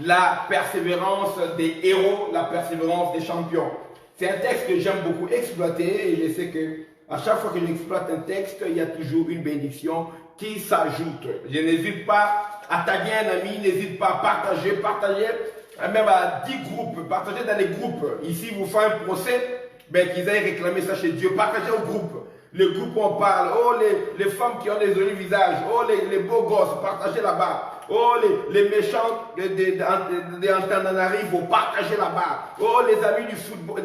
la persévérance des héros, la persévérance des champions. C'est un texte que j'aime beaucoup exploiter et je sais que à chaque fois que j'exploite un texte, il y a toujours une bénédiction qui s'ajoute. Je n'hésite pas à taguer un ami, n'hésite pas à partager, même à 10 groupes, partager dans les groupes. Ici, vous faites un procès, ben, qu'ils aillent réclamer ça chez Dieu, partagez au groupe. Le groupe où on parle, oh les femmes qui ont des jolis visages, oh les beaux gosses, partagez là-bas. Oh les méchants des Antananarivo, vous partagez là-bas. Oh les amis du football,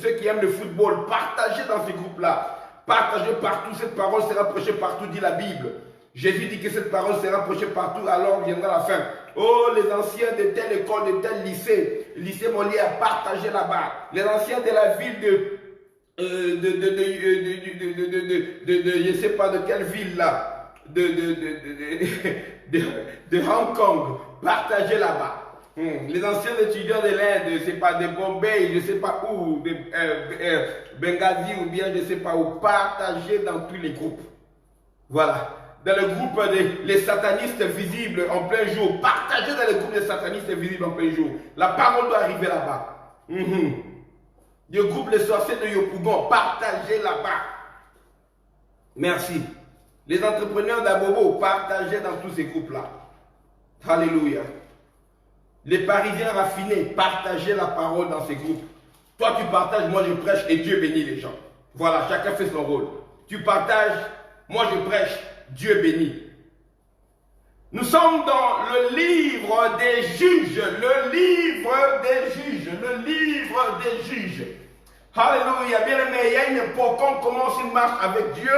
ceux qui aiment le football, partagez dans ces groupes-là. Partagez partout, cette parole sera prêchée partout, dit la Bible. Jésus dit que cette parole sera prêchée partout, alors viendra la fin. Oh, les anciens de telle école, de tel lycée Molière, partagez là-bas. Les anciens de la ville je ne sais pas de quelle ville là, de Hong Kong, partagez là-bas. Les anciens étudiants de l'Inde, je ne sais pas, de Bombay, je ne sais pas où, de Benghazi ou bien je ne sais pas où, partagez dans tous les groupes. Voilà. Dans le groupe des satanistes visibles en plein jour, partagez dans le groupe des satanistes visibles en plein jour. La parole doit arriver là-bas. Le groupe des sorciers de Yopougon, partagez là-bas. Merci. Les entrepreneurs d'Abobo, partagez dans tous ces groupes-là. Alléluia. Les Parisiens raffinés, partagez la parole dans ces groupes. Toi, tu partages, moi je prêche et Dieu bénit les gens. Voilà, chacun fait son rôle. Tu partages, moi je prêche, Dieu bénit. Nous sommes dans le livre des juges, le livre des juges, le livre des juges. Alléluia, bien aimé, il y a une époque, quand on commence une marche avec Dieu,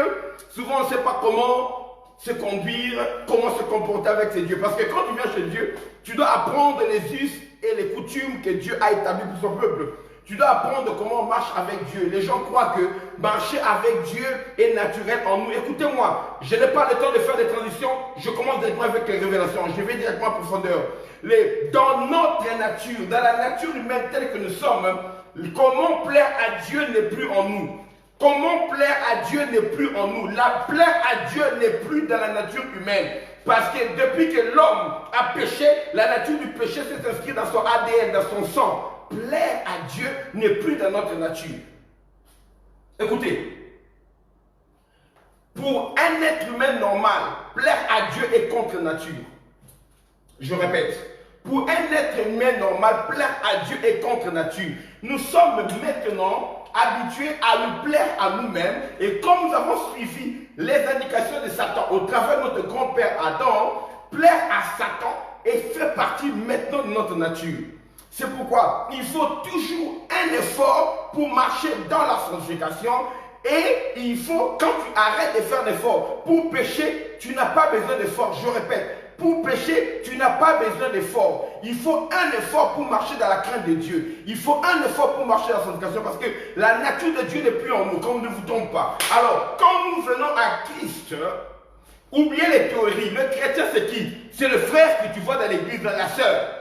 souvent on ne sait pas comment se conduire, comment se comporter avec ses dieux. Parce que quand tu viens chez Dieu, tu dois apprendre les us et les coutumes que Dieu a établies pour son peuple. Tu dois apprendre comment on marche avec Dieu. Les gens croient que marcher avec Dieu est naturel en nous. Écoutez-moi, je n'ai pas le temps de faire des transitions. Je commence directement avec les révélations. Je vais directement en profondeur. Dans notre nature, dans la nature humaine telle que nous sommes, comment plaire à Dieu n'est plus en nous. Comment plaire à Dieu n'est plus en nous. La plaire à Dieu n'est plus dans la nature humaine. Parce que depuis que l'homme a péché, la nature du péché s'est inscrite dans son ADN, dans son sang. Plaire à Dieu n'est plus dans notre nature. Écoutez, pour un être humain normal, plaire à Dieu est contre nature. Je répète, pour un être humain normal, plaire à Dieu est contre nature. Nous sommes maintenant habitués à nous plaire à nous-mêmes et comme nous avons suivi les indications de Satan au travers de notre grand-père Adam, plaire à Satan fait partie maintenant de notre nature. C'est pourquoi il faut toujours un effort pour marcher dans la sanctification et il faut, quand tu arrêtes de faire l'effort pour pécher, tu n'as pas besoin d'effort. Je répète, pour pécher, tu n'as pas besoin d'effort. Il faut un effort pour marcher dans la crainte de Dieu. Il faut un effort pour marcher dans la sanctification parce que la nature de Dieu n'est plus en nous, comme ne vous trompe pas. Alors, quand nous venons à Christ, oubliez les théories. Le chrétien, c'est qui? C'est le frère que tu vois dans l'église, la sœur.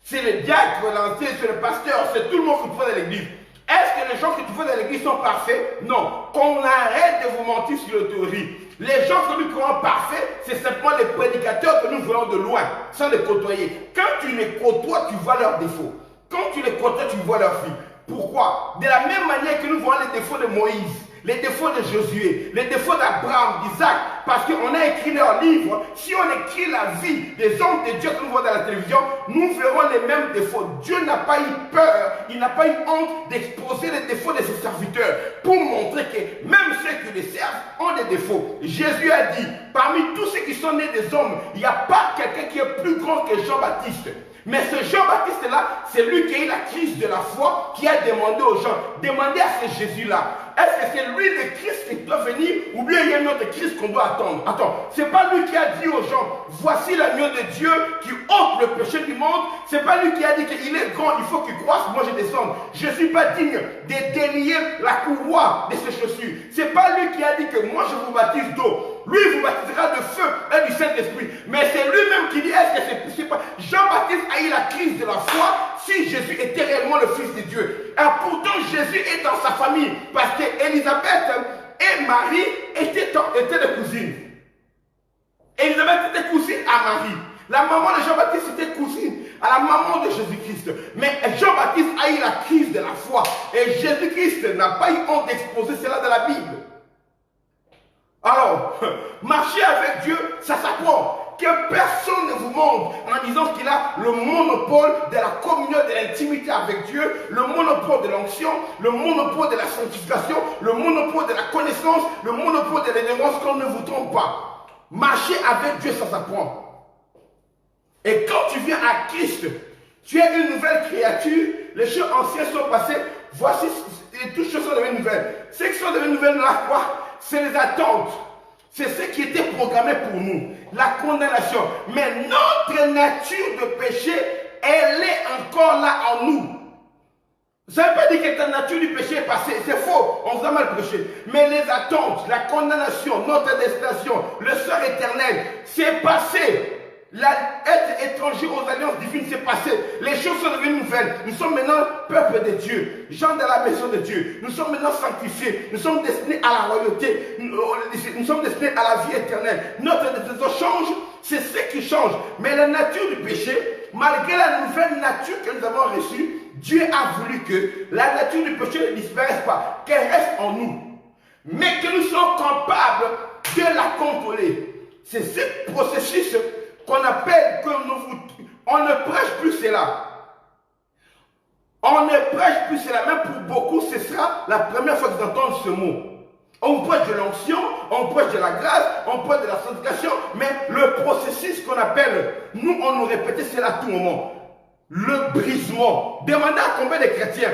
C'est le diacre, l'ancien, c'est le pasteur, c'est tout le monde que tu vois dans l'église. Est-ce que les gens que tu vois dans l'église sont parfaits? Non. Qu'on arrête de vous mentir sur la théorie. Les gens que nous croyons parfaits, c'est simplement les prédicateurs que nous voyons de loin, sans les côtoyer. Quand tu les côtoies, tu vois leurs défauts. Quand tu les côtoies, tu vois leurs filles. Pourquoi? De la même manière que nous voyons les défauts de Moïse, les défauts de Josué, les défauts d'Abraham, d'Isaac, parce qu'on a écrit leurs livres. Si on écrit la vie des hommes de Dieu que nous voyons dans la télévision, nous verrons les mêmes défauts. Dieu n'a pas eu peur, il n'a pas eu honte d'exposer les défauts de ses serviteurs pour montrer que même ceux qui les servent ont des défauts. Jésus a dit, parmi tous ceux qui sont nés des hommes, il n'y a pas quelqu'un qui est plus grand que Jean-Baptiste. Mais ce Jean-Baptiste-là, c'est lui qui a eu la crise de la foi, qui a demandé aux gens, demandez à ce Jésus-là, est-ce que c'est lui le Christ qui doit venir ou bien il y a un autre Christ qu'on doit attendre? Attends, c'est pas lui qui a dit aux gens, voici l'agneau de Dieu qui ôte le péché du monde. C'est pas lui qui a dit qu'il est grand, il faut qu'il croisse, moi je descende. Je ne suis pas digne de délier la courroie de ses chaussures. C'est pas lui qui a dit que moi je vous baptise d'eau. Lui vous baptisera de feu et du Saint-Esprit. Mais c'est lui-même qui dit, est-ce que c'est possible? Jean-Baptiste a eu la crise de la foi si Jésus était réellement le Fils de Dieu. Et pourtant Jésus est dans sa famille parce qu'Élisabeth et Marie étaient des cousines. Élisabeth était cousine à Marie. La maman de Jean-Baptiste était cousine. maman de Jésus-Christ. Mais Jean-Baptiste a eu la crise de la foi. Et Jésus-Christ n'a pas eu honte d'exposer cela dans la Bible. Alors, marcher avec Dieu, ça s'apprend. Que personne ne vous montre en disant qu'il a le monopole de la communion, de l'intimité avec Dieu, le monopole de l'onction, le monopole de la sanctification, le monopole de la connaissance, le monopole de l'ignorance, qu'on ne vous trompe pas. Marcher avec Dieu, ça s'apprend. Et quand tu viens à Christ, tu es une nouvelle créature, les choses anciennes sont passées, voici, toutes choses sont devenues nouvelles. Ce qui sont devenues nouvelles, là, quoi? C'est les attentes. C'est ce qui était programmé pour nous, la condamnation. Mais notre nature de péché, elle est encore là en nous. Ça ne veut pas dire que ta nature du péché est passée, c'est faux, on vous a mal péché. Mais les attentes, la condamnation, notre destination, le sort éternel, c'est passé. Être étranger aux alliances divines, c'est passé. Les choses sont devenues nouvelles. Nous sommes maintenant peuple de Dieu, gens de la maison de Dieu. Nous sommes maintenant sanctifiés. Nous sommes destinés à la royauté. Nous sommes destinés à la vie éternelle. Notre destination change, c'est ce qui change. Mais la nature du péché, malgré la nouvelle nature que nous avons reçue, Dieu a voulu que la nature du péché ne disparaisse pas, qu'elle reste en nous. Mais que nous soyons capables de la contrôler. C'est ce processus qu'on appelle, on ne prêche plus cela. On ne prêche plus cela. Même pour beaucoup, ce sera la première fois qu'ils entendent ce mot. On prêche de l'onction, on prêche de la grâce, on prêche de la sanctification, mais le processus qu'on appelle, nous, on nous répétait cela à tout moment. Le brisement. Demandez à combien de chrétiens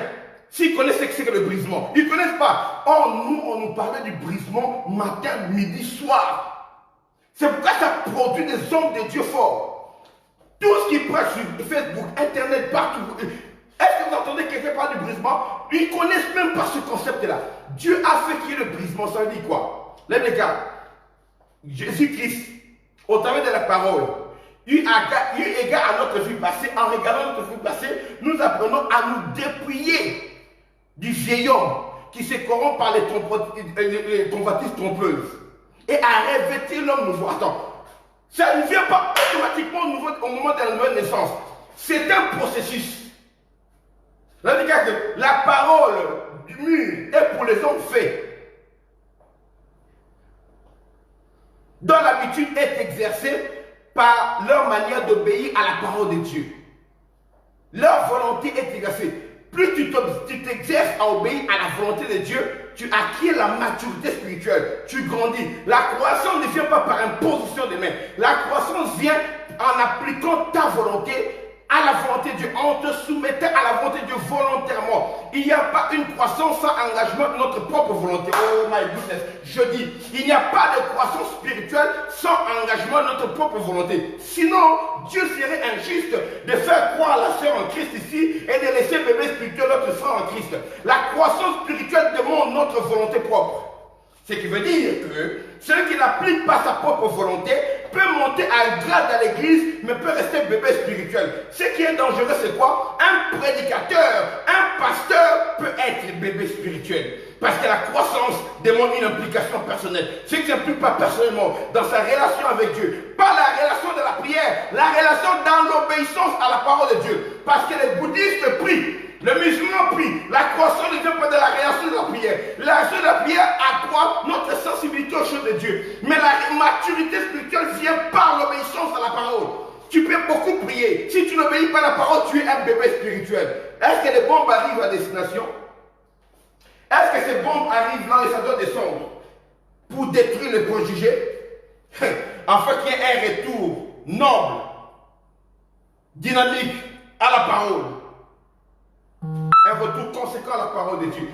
s'ils connaissent ce que c'est que le brisement. Ils ne connaissent pas. Or, nous, on nous parlait du brisement matin, midi, soir. C'est pourquoi ça produit des hommes de Dieu forts. Tout ce qui prêche sur Facebook, Internet, partout. Est-ce que vous entendez quelqu'un parler du brisement? Ils ne connaissent même pas ce concept-là. Dieu a fait qu'il y ait le brisement. Ça veut dire quoi? Lève les gars. Jésus-Christ, au travers de la parole, eu égard à notre vie passée, en regardant notre vie passée, nous apprenons à nous dépouiller du vieil homme qui se corrompt par les convoitises trompeuses. Et à revêtir l'homme nouveau. Attends, ça ne vient pas automatiquement au moment de la nouvelle naissance. C'est un processus. C'est-à-dire que la parole du mur est pour les hommes faits, dont l'habitude est exercée par leur manière d'obéir à la parole de Dieu. Leur volonté est exercée. Plus tu t'exerces à obéir à la volonté de Dieu, tu acquiers la maturité spirituelle, tu grandis. La croissance ne vient pas par imposition des mains. La croissance vient en appliquant ta volonté à la volonté de Dieu, en te soumettant à la volonté de Dieu volontairement. Il n'y a pas une croissance sans engagement de notre propre volonté. Oh my goodness, je dis, il n'y a pas de croissance spirituelle sans engagement de notre propre volonté. Sinon, Dieu serait injuste de faire croire la sœur en Christ ici et de laisser bébé spirituel notre frère en Christ. La croissance spirituelle demande notre volonté propre. Ce qui veut dire que celui qui n'applique pas sa propre volonté peut monter à grade à l'église, mais peut rester bébé spirituel. Ce qui est dangereux, c'est quoi? Un prédicateur, un pasteur peut être bébé spirituel. Parce que la croissance demande une implication personnelle. Ce qui s'implique pas personnellement dans sa relation avec Dieu. Pas la relation de la prière, la relation dans l'obéissance à la parole de Dieu. Parce que les bouddhistes prient. Le musulman prie. La croissance ne vient pas de la relation de la prière. La relation de la prière accroît notre sensibilité aux choses de Dieu. Mais la maturité spirituelle vient par l'obéissance à la parole. Tu peux beaucoup prier. Si tu n'obéis pas à la parole, tu es un bébé spirituel. Est-ce que les bombes arrivent à destination? Est-ce que ces bombes arrivent là et ça doit descendre pour détruire les préjugés? Afin qu'il y ait un retour noble, dynamique à la parole. Un retour conséquent à la parole de Dieu.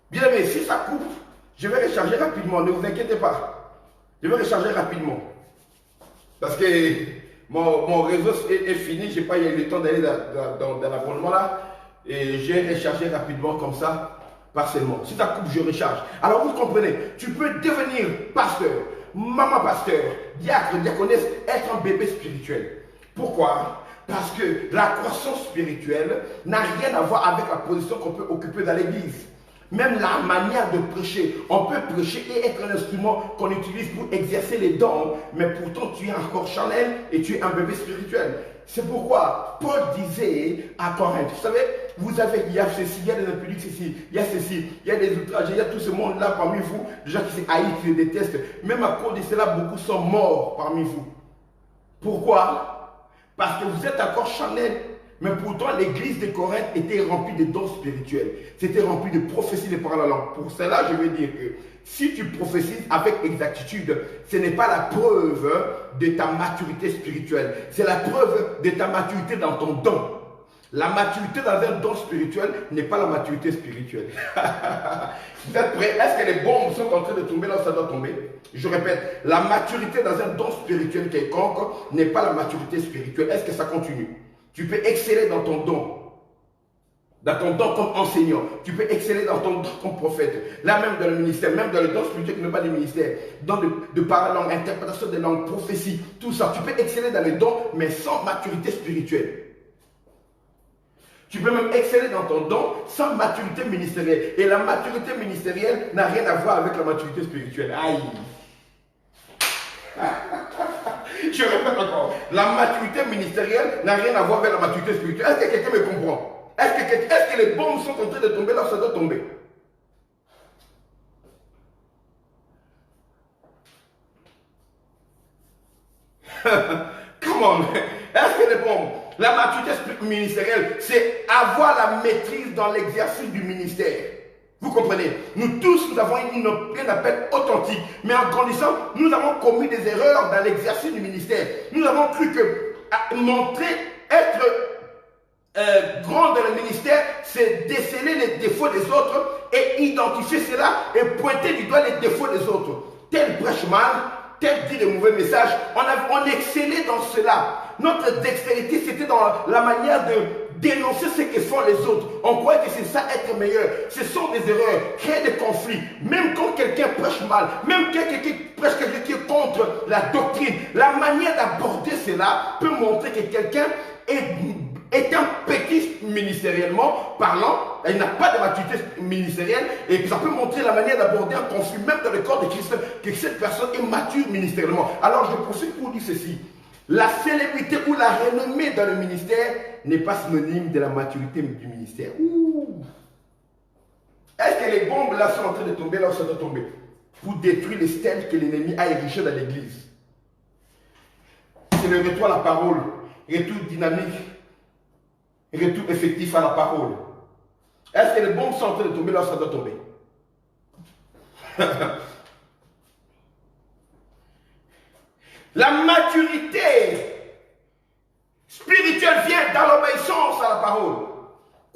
Bien aimé, si ça coupe, je vais recharger rapidement, ne vous inquiétez pas. Je vais recharger rapidement. Parce que mon réseau est fini, je n'ai pas eu le temps d'aller dans l'abonnement là. Et j'ai rechargé rapidement comme ça, partiellement. Si ça coupe, je recharge. Alors vous comprenez, tu peux devenir pasteur, maman pasteur, diacre, diaconesse, être un bébé spirituel. Pourquoi? Parce que la croissance spirituelle n'a rien à voir avec la position qu'on peut occuper dans l'église. Même la manière de prêcher, on peut prêcher et être un instrument qu'on utilise pour exercer les dons, mais pourtant tu es encore charnel et tu es un bébé spirituel. C'est pourquoi Paul disait à Corinthe, vous savez, il y a ceci, il y a des impudiques, ceci, il y a ceci, il y a des outrages, il y a tout ce monde-là parmi vous, des gens qui se haïssent, qui les détestent. Même à cause de cela, beaucoup sont morts parmi vous. Pourquoi? Parce que vous êtes encore charnel. Mais pourtant, l'église de Corinthe était remplie de dons spirituels. C'était rempli de prophéties de paroles en langue. Pour cela, je veux dire que si tu prophétises avec exactitude, ce n'est pas la preuve de ta maturité spirituelle. C'est la preuve de ta maturité dans ton don. La maturité dans un don spirituel n'est pas la maturité spirituelle. Vous êtes prêts? Est-ce que les bombes sont en train de tomber là où ça doit tomber? Je répète, la maturité dans un don spirituel quelconque n'est pas la maturité spirituelle. Est-ce que ça continue? Tu peux exceller dans ton don. Dans ton don comme enseignant. Tu peux exceller dans ton don comme prophète. Là même dans le ministère, même dans le don spirituel qui n'est pas du ministère. Dans de parole, interprétation des langues, prophétie, tout ça. Tu peux exceller dans les dons, mais sans maturité spirituelle. Tu peux même exceller dans ton don sans maturité ministérielle. Et la maturité ministérielle n'a rien à voir avec la maturité spirituelle. Aïe! Je répète encore, la maturité ministérielle n'a rien à voir avec la maturité spirituelle. Est-ce que quelqu'un me comprend? Est-ce que les bombes sont en train de tomber là où ça doit tomber? Comment? Est-ce que les bombes? La maturité ministérielle, c'est avoir la maîtrise dans l'exercice du ministère. Vous comprenez? Nous tous, nous avons un appel authentique. Mais en grandissant, nous avons commis des erreurs dans l'exercice du ministère. Nous avons cru que montrer, être grand dans le ministère, c'est déceler les défauts des autres et identifier cela et pointer du doigt les défauts des autres. Tel prêche mal, tel dit de mauvais messages. On excellait dans cela. Notre dextérité, c'était dans la manière de dénoncer ce que font les autres. On croit que c'est ça être meilleur. Ce sont des erreurs, créer des conflits. Même quand quelqu'un prêche mal, même quand quelqu'un prêche quelqu'un qui est contre la doctrine, la manière d'aborder cela peut montrer que quelqu'un est un petit ministériellement parlant, il n'a pas de maturité ministérielle, et ça peut montrer la manière d'aborder un conflit, même dans le corps de Christ, que cette personne est mature ministériellement. Alors je poursuis pour dire ceci. La célébrité ou la renommée dans le ministère n'est pas synonyme de la maturité du ministère. Est-ce que les bombes là sont en train de tomber là où ça doit tomber? Pour détruire les stèles que l'ennemi a érigées dans l'église. C'est le retour à la parole, retour dynamique, retour effectif à la parole. Est-ce que les bombes sont en train de tomber là où ça doit tomber? La maturité spirituelle vient dans l'obéissance à la parole.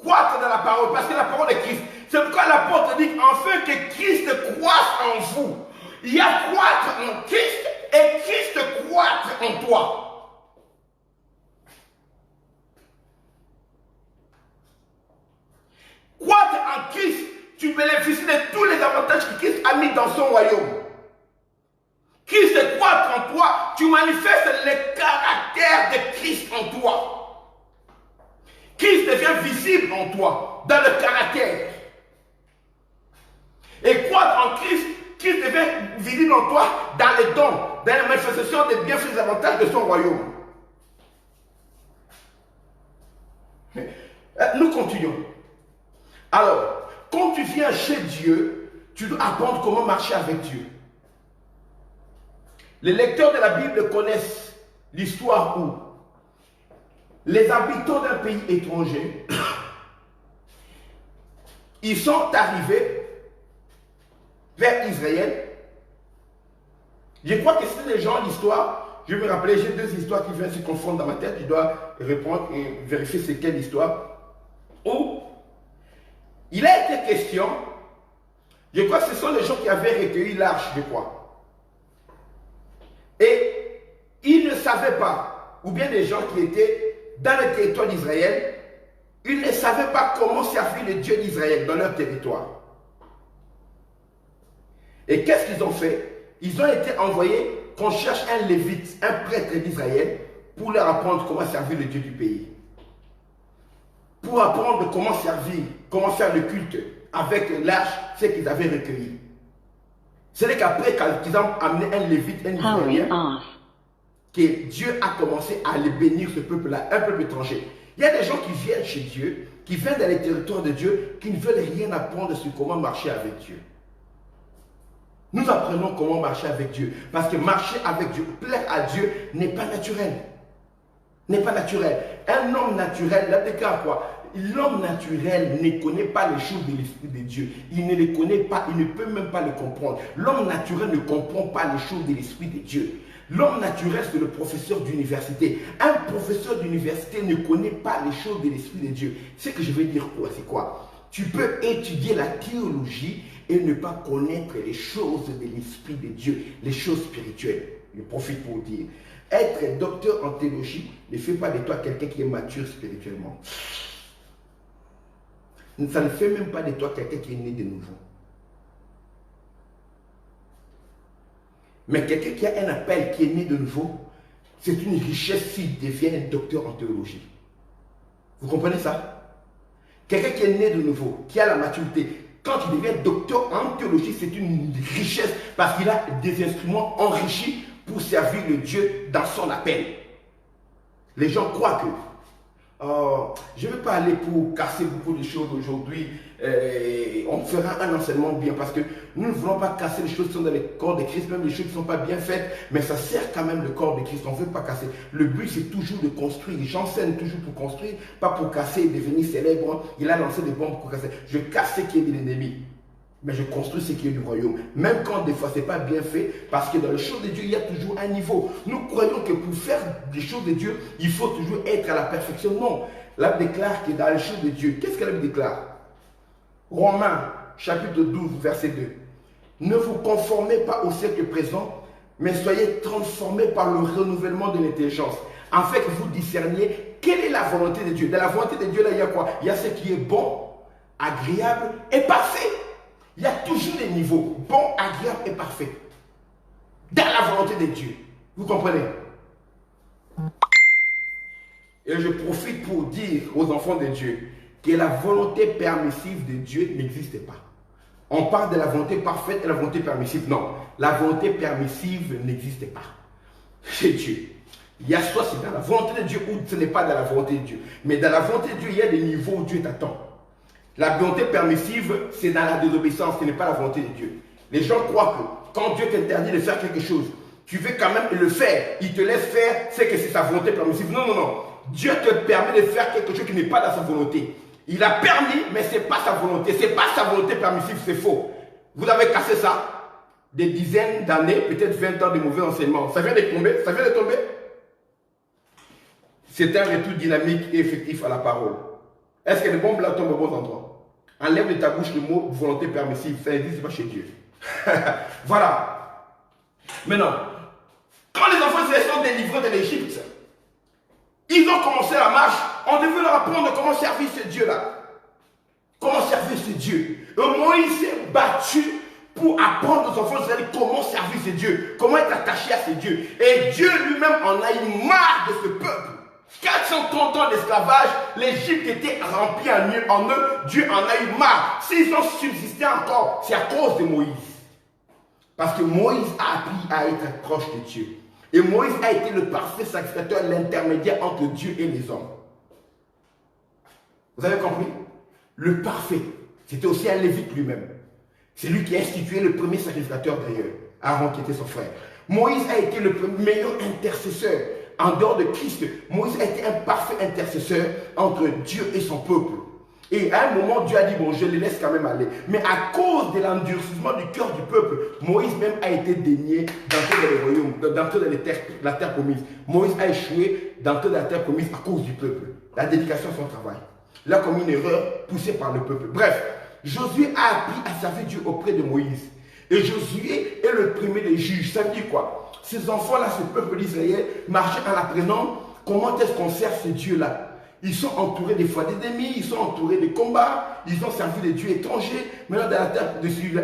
Croître dans la parole, parce que la parole est Christ. C'est pourquoi l'apôtre dit enfin que Christ croisse en vous. Il y a croître en Christ et Christ croître en toi. Croître en Christ, tu bénéficies de tous les avantages que Christ a mis dans son royaume. Christ croître en toi, tu manifestes le caractère de Christ en toi. Christ devient visible en toi, dans le caractère. Et croître en Christ, Christ devient visible en toi dans les dons, dans la manifestation des bienfaits et des avantages de son royaume. Nous continuons. Alors, quand tu viens chez Dieu, tu dois apprendre comment marcher avec Dieu. Les lecteurs de la Bible connaissent l'histoire où les habitants d'un pays étranger, ils sont arrivés vers Israël. Je crois que c'est les gens d'histoire. Je vais me rappeler, j'ai deux histoires qui viennent se confondre dans ma tête. Je dois répondre et vérifier c'est quelle histoire. Où il a été question, je crois que ce sont les gens qui avaient recueilli l'arche, je crois. Et ils ne savaient pas, ou bien des gens qui étaient dans le territoire d'Israël, ils ne savaient pas comment servir le Dieu d'Israël dans leur territoire. Et qu'est-ce qu'ils ont fait? Ils ont été envoyés qu'on cherche un lévite, un prêtre d'Israël, pour leur apprendre comment servir le Dieu du pays. Pour apprendre comment servir, comment faire le culte. avec l'arche ce qu'ils avaient recueilli. Ce n'est qu'après qu'ils ont amené un lévite, un Israélien, que Dieu a commencé à aller bénir ce peuple-là, un peuple étranger. Il y a des gens qui viennent chez Dieu, qui viennent dans les territoires de Dieu, qui ne veulent rien apprendre sur comment marcher avec Dieu. Nous apprenons comment marcher avec Dieu. Parce que marcher avec Dieu, plaire à Dieu, n'est pas naturel. N'est pas naturel. Un homme naturel, là, déclare quoi? L'homme naturel ne connaît pas les choses de l'Esprit de Dieu. Il ne les connaît pas, il ne peut même pas les comprendre. L'homme naturel ne comprend pas les choses de l'Esprit de Dieu. L'homme naturel, c'est le professeur d'université. Un professeur d'université ne connaît pas les choses de l'Esprit de Dieu. Ce que je veux dire quoi, c'est quoi? Tu peux étudier la théologie et ne pas connaître les choses de l'Esprit de Dieu, les choses spirituelles. Je profite pour dire, être docteur en théologie ne fait pas de toi quelqu'un qui est mature spirituellement. Ça ne fait même pas de toi quelqu'un qui est né de nouveau. Mais quelqu'un qui a un appel, qui est né de nouveau, c'est une richesse s'il devient un docteur en théologie. Vous comprenez ça? Quelqu'un qui est né de nouveau, qui a la maturité, quand il devient docteur en théologie, c'est une richesse parce qu'il a des instruments enrichis pour servir le Dieu dans son appel. Les gens croient que je ne vais pas aller pour casser beaucoup de choses aujourd'hui. On fera un enseignement bien parce que nous ne voulons pas casser les choses qui sont dans le corps de Christ, même les choses qui ne sont pas bien faites, mais ça sert quand même le corps de Christ. On ne veut pas casser. Le but, c'est toujours de construire. J'enseigne toujours pour construire, pas pour casser et devenir célèbre. Il a lancé des bombes pour casser. Je casse ce qui est de l'ennemi, mais je construis ce qui est du royaume. Même quand des fois ce n'est pas bien fait, parce que dans les choses de Dieu, il y a toujours un niveau. Nous croyons que pour faire des choses de Dieu, il faut toujours être à la perfection. Non. La Bible déclare que dans les choses de Dieu, qu'est-ce que la Bible déclare? Romains, chapitre 12, verset 2. Ne vous conformez pas au siècle présent, mais soyez transformés par le renouvellement de l'intelligence, afin que vous discerniez quelle est la volonté de Dieu. Dans la volonté de Dieu, là, il y a quoi? Il y a ce qui est bon, agréable et parfait. Il y a toujours des niveaux, bon, agréable et parfait. Dans la volonté de Dieu. Vous comprenez? Et je profite pour dire aux enfants de Dieu que la volonté permissive de Dieu n'existe pas. On parle de la volonté parfaite et la volonté permissive. Non, la volonté permissive n'existe pas chez Dieu. Il y a soit c'est dans la volonté de Dieu ou ce n'est pas dans la volonté de Dieu. Mais dans la volonté de Dieu, il y a des niveaux où Dieu t'attend. La volonté permissive, c'est dans la désobéissance, ce n'est pas la volonté de Dieu. Les gens croient que quand Dieu t'interdit de faire quelque chose, tu veux quand même le faire. Il te laisse faire, c'est que c'est sa volonté permissive. Non, non, non. Dieu te permet de faire quelque chose qui n'est pas dans sa volonté. Il a permis, mais ce n'est pas sa volonté. Ce n'est pas sa volonté permissive, c'est faux. Vous avez cassé ça. Des dizaines d'années, peut-être 20 ans de mauvais enseignements. Ça vient de tomber. Ça vient de tomber. C'est un retour dynamique et effectif à la parole. Est-ce que les bombes là tombent au bon endroit? Enlève de ta bouche le mot volonté permissive. Ça n'existe pas chez Dieu. Voilà. Maintenant, quand les enfants se sont délivrés de l'Égypte, ils ont commencé la marche. On devait leur apprendre comment servir ce Dieu-là. Comment servir ce Dieu. Et Moïse s'est battu pour apprendre aux enfants d'Israël comment servir ce Dieu. Comment être attaché à ce Dieu. Et Dieu lui-même en a eu marre de ce peuple. 430 ans d'esclavage, l'Égypte était remplie en eux. Dieu en a eu marre. S'ils ont subsisté encore, c'est à cause de Moïse. Parce que Moïse a appris à être proche de Dieu. Et Moïse a été le parfait sacrificateur, l'intermédiaire entre Dieu et les hommes. Vous avez compris? Le parfait, c'était aussi un Lévite lui-même. C'est lui qui a institué le premier sacrificateur d'ailleurs, Aaron qui était son frère. Moïse a été le meilleur intercesseur. En dehors de Christ, Moïse a été un parfait intercesseur entre Dieu et son peuple. Et à un moment, Dieu a dit, bon, je les laisse quand même aller. Mais à cause de l'endurcissement du cœur du peuple, Moïse même a été dénié d'entrer dans les royaumes, d'entrer dans la terre promise. Moïse a échoué d'entrer dans la terre promise à cause du peuple. La dédication à son travail. Il a commis une erreur poussée par le peuple. Bref, Josué a appris à servir Dieu auprès de Moïse. Et Josué est le premier des juges. Ça veut dire quoi? Ces enfants-là, ce peuple d'Israël, marchaient en apprenant comment est-ce qu'on sert ce Dieu-là. Ils sont entourés des fois des ennemis, ils sont entourés de combats, ils ont servi des dieux étrangers. Maintenant,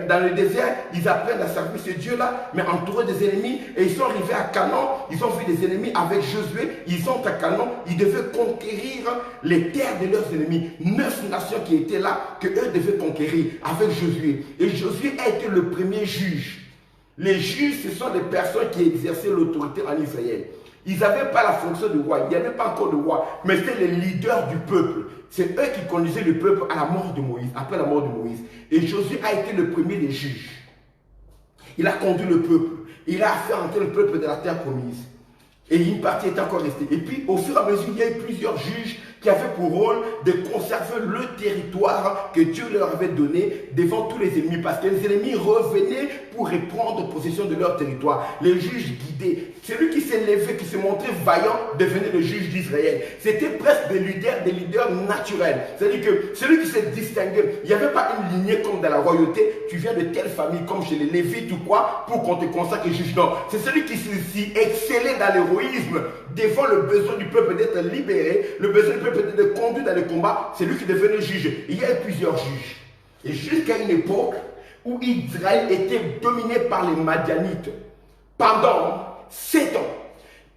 dans le désert, ils apprennent à servir ces dieux-là, mais entourés des ennemis. Et ils sont arrivés à Canaan, ils ont vu des ennemis avec Josué. Ils sont à Canaan, ils devaient conquérir les terres de leurs ennemis. 9 nations qui étaient là, que eux devaient conquérir avec Josué. Et Josué a été le premier juge. Les juges, ce sont des personnes qui exerçaient l'autorité en Israël. Ils n'avaient pas la fonction de roi, il n'y avait pas encore de roi, mais c'était les leaders du peuple. C'est eux qui conduisaient le peuple à la mort de Moïse, après la mort de Moïse. Et Josué a été le premier des juges. Il a conduit le peuple, il a fait entrer le peuple de la terre promise. Et une partie est encore restée. Et puis, au fur et à mesure, il y a eu plusieurs juges qui avaient pour rôle de conserver le territoire que Dieu leur avait donné devant tous les ennemis. Parce que les ennemis revenaient pour reprendre possession de leur territoire. Les juges guidés. Celui qui s'est levé, qui s'est montré vaillant, devenait le juge d'Israël. C'était presque des leaders naturels. C'est-à-dire que celui qui s'est distingué, il n'y avait pas une lignée comme dans la royauté. Tu viens de telle famille, comme chez les Lévites ou quoi, pour qu'on te consacre juge. Non, c'est celui qui s'y excellait dans l'héroïsme, devant le besoin du peuple d'être libéré, le besoin du peuple d'être conduit dans le combat. C'est lui qui devenait juge. Il y a eu plusieurs juges. Et jusqu'à une époque où Israël était dominé par les Madianites. Pendant 7 ans,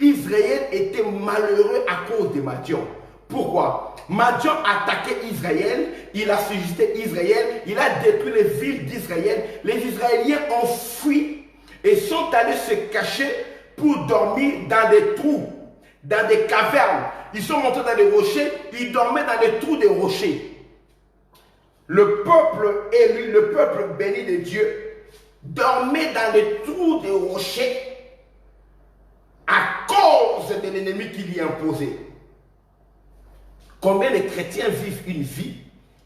Israël était malheureux à cause des Madians. Pourquoi? Madian attaquait Israël, il a suscité Israël, il a détruit les villes d'Israël. Les Israéliens ont fui et sont allés se cacher pour dormir dans des trous, dans des cavernes. Ils sont montés dans des rochers, ils dormaient dans des trous des rochers. Le peuple élu, le peuple béni de Dieu, dormait dans les trous des rochers à cause de l'ennemi qui lui imposait. Combien de chrétiens vivent une vie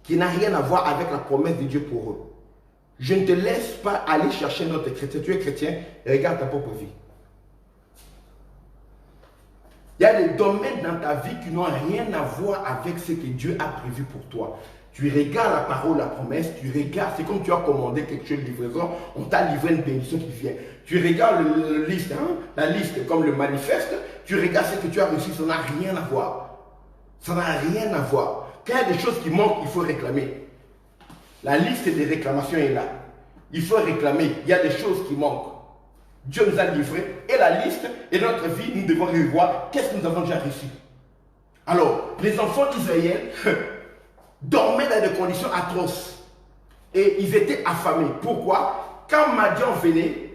qui n'a rien à voir avec la promesse de Dieu pour eux? Je ne te laisse pas aller chercher notre chrétien. Tu es chrétien et regarde ta propre vie. Il y a des domaines dans ta vie qui n'ont rien à voir avec ce que Dieu a prévu pour toi. Tu regardes la parole, la promesse, tu regardes, c'est comme tu as commandé quelque chose de livraison, on t'a livré une bénédiction qui vient. Tu regardes la liste comme le manifeste, tu regardes ce que tu as reçu, ça n'a rien à voir. Ça n'a rien à voir. Quand il y a des choses qui manquent, il faut réclamer. La liste des réclamations est là. Il faut réclamer, il y a des choses qui manquent. Dieu nous a livré et la liste et notre vie, nous devons revoir qu'est-ce que nous avons déjà reçu. Alors, les enfants d'Israël dormaient dans des conditions atroces et ils étaient affamés. Pourquoi? Quand Madian venait,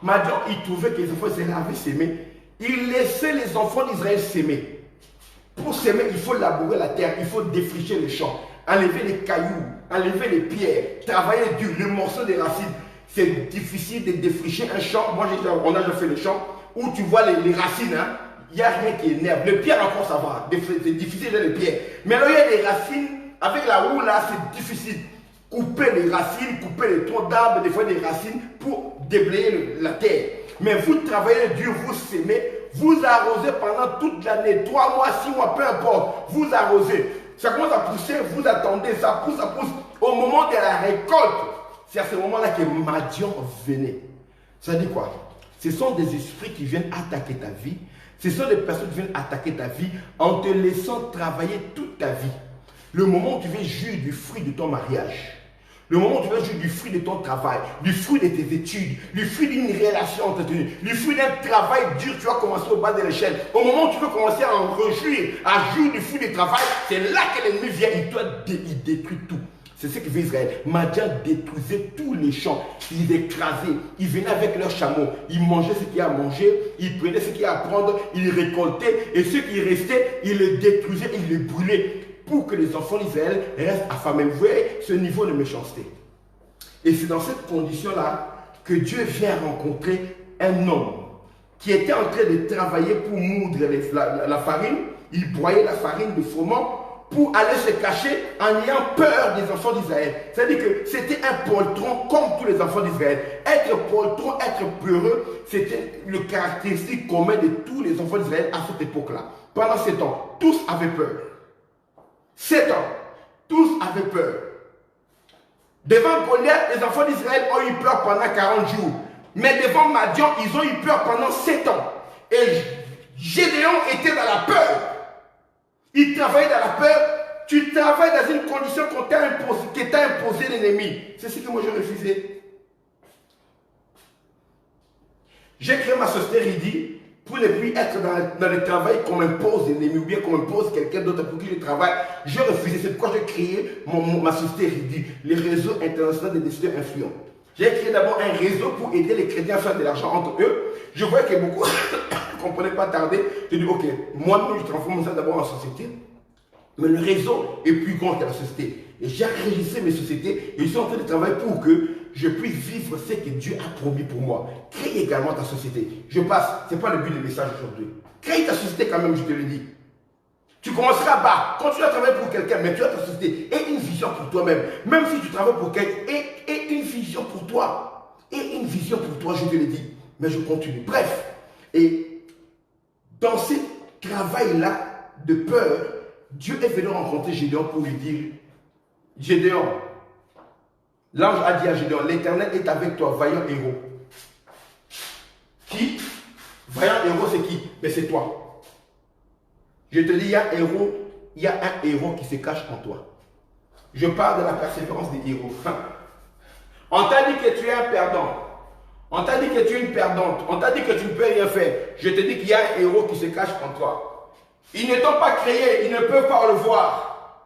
Madian il trouvait que les enfants d'Israël avaient sémé. Il laissait les enfants d'Israël s'aimer. Pour s'aimer, il faut labourer la terre, il faut défricher les champs, enlever les cailloux, enlever les pierres, travailler dur, le morceau des racines. C'est difficile de défricher un champ. Moi, on a déjà fait le champ où tu vois les racines. Hein? Il n'y a rien qui énerve. Les pierres, encore, ça va. C'est difficile de les pierres. Mais là, il y a des racines. Avec la roue, là, c'est difficile. Couper les racines, couper les troncs d'arbres, des fois des racines pour déblayer la terre. Mais vous travaillez dur, vous sémez, vous arrosez pendant toute l'année, 3 mois, 6 mois, peu importe. Vous arrosez. Ça commence à pousser, vous attendez, ça pousse, ça pousse. Au moment de la récolte, c'est à ce moment-là que Madian venait. Ça dit quoi? Ce sont des esprits qui viennent attaquer ta vie. Ce sont des personnes qui viennent attaquer ta vie en te laissant travailler toute ta vie. Le moment où tu veux jouir du fruit de ton mariage, le moment où tu veux jouir du fruit de ton travail, du fruit de tes études, du fruit d'une relation entretenue, du fruit d'un travail dur, tu vas commencer au bas de l'échelle. Au moment où tu veux commencer à en réjouir, à jouir du fruit du travail, c'est là que l'ennemi vient, il détruit tout. C'est ce que fait Israël. Madian détruisait tous les champs. Ils écrasaient. Ils venaient avec leurs chameaux. Ils mangeaient ce qu'il y a à manger. Ils prenaient ce qu'il y a à prendre. Ils récoltaient. Et ceux qui restaient, ils les détruisaient. Ils les brûlaient. Pour que les enfants d'Israël restent affamés. Vous voyez ce niveau de méchanceté. Et c'est dans cette condition-là que Dieu vient rencontrer un homme qui était en train de travailler pour moudre la farine. Il broyait la farine de froment pour aller se cacher en ayant peur des enfants d'Israël. C'est-à-dire que c'était un poltron comme tous les enfants d'Israël. Être poltron, être peureux, c'était le caractéristique commun de tous les enfants d'Israël à cette époque-là. Pendant 7 ans, tous avaient peur. 7 ans, tous avaient peur. Devant Goliath, les enfants d'Israël ont eu peur pendant 40 jours. Mais devant Madian, ils ont eu peur pendant 7 ans. Et Gédéon était dans la peur. Il tu travailles dans la peur, tu travailles dans une condition qu'on t'a imposé, que t'a imposé l'ennemi. C'est ce que moi j'ai refusé. J'ai créé ma société Ridi pour ne plus être dans le travail qu'on m'impose l'ennemi ou bien qu'on m'impose quelqu'un d'autre pour qui je travaille. J'ai refusé. C'est pourquoi j'ai créé ma société Ridi, les réseaux internationaux des décideurs influents. J'ai créé d'abord un réseau pour aider les chrétiens à faire de l'argent entre eux. Je vois que beaucoup ne comprenaient pas tarder. J'ai dit, ok, moi-même, je transforme ça d'abord en société. Mais le réseau est plus grand que la société. Et j'ai enregistré mes sociétés et je suis en train de travailler pour que je puisse vivre ce que Dieu a promis pour moi. Crée également ta société. Je passe, ce n'est pas le but du message aujourd'hui. Crée ta société quand même, je te le dis. Tu commenceras bas. Quand tu vas travailler pour quelqu'un, mais tu as ta société. Et une vision pour toi-même. Même si tu travailles pour quelqu'un, et une vision pour toi. Et une vision pour toi, je te le dis. Mais je continue. Bref. Et dans ce travail-là de peur, Dieu est venu rencontrer Gédéon pour lui dire, Gédéon, l'ange a dit à Gédéon, l'Éternel est avec toi, vaillant héros. Qui? Vaillant héros, c'est qui? Mais c'est toi. Je te dis, il y a un héros qui se cache en toi. Je parle de la persévérance des héros. On t'a dit que tu es un perdant. On t'a dit que tu es une perdante. On t'a dit que tu ne peux rien faire. Je te dis qu'il y a un héros qui se cache en toi. Ils ne t'ont pas créé, ils ne peuvent pas le voir.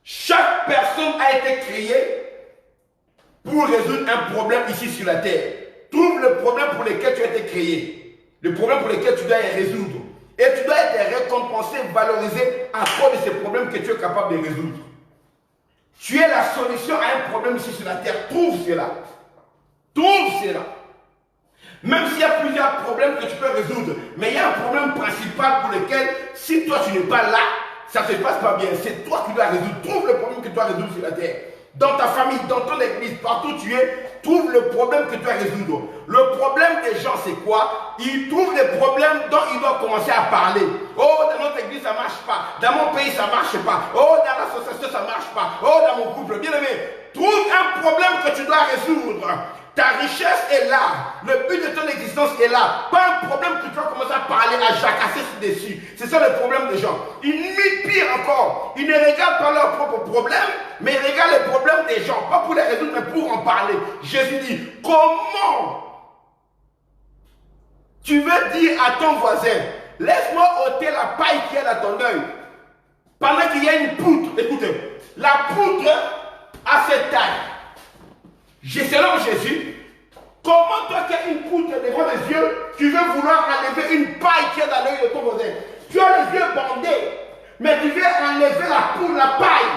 Chaque personne a été créée pour résoudre un problème ici sur la terre. Trouve le problème pour lequel tu as été créé. Le problème pour lequel tu dois y résoudre. Et tu dois être récompensé, valorisé à cause de ces problèmes que tu es capable de résoudre. Tu es la solution à un problème ici sur la terre. Trouve cela. Trouve cela. Même s'il y a plusieurs problèmes que tu peux résoudre, mais il y a un problème principal pour lequel, si toi tu n'es pas là, ça ne se passe pas bien. C'est toi qui dois résoudre. Trouve le problème que tu dois résoudre sur la terre. Dans ta famille, dans ton église, partout où tu es, trouve le problème que tu dois résoudre. Le problème des gens, c'est quoi? Ils trouvent des problèmes dont ils doivent commencer à parler. Oh, dans notre église, ça ne marche pas. Dans mon pays, ça ne marche pas. Oh, dans l'association, ça ne marche pas. Oh, dans mon couple, bien aimé, trouve un problème que tu dois résoudre. Ta richesse est là. Le but de ton existence est là. Pas un problème que tu vas commencer à parler, à jacasser dessus. C'est ça le problème des gens. Ils imitent pire encore. Ils ne regardent pas leurs propres problèmes, mais ils regardent les problèmes des gens. Pas pour les résoudre, mais pour en parler. Jésus dit, comment tu veux dire à ton voisin, laisse-moi ôter la paille qui est dans ton œil, pendant qu'il y a une poutre. Écoutez, la poutre a cette taille. Selon Jésus, comment toi qui as une poutre devant les yeux, tu veux vouloir enlever une paille qui est dans l'œil de ton voisin? Tu as les yeux bandés, mais tu veux enlever la poutre, la paille.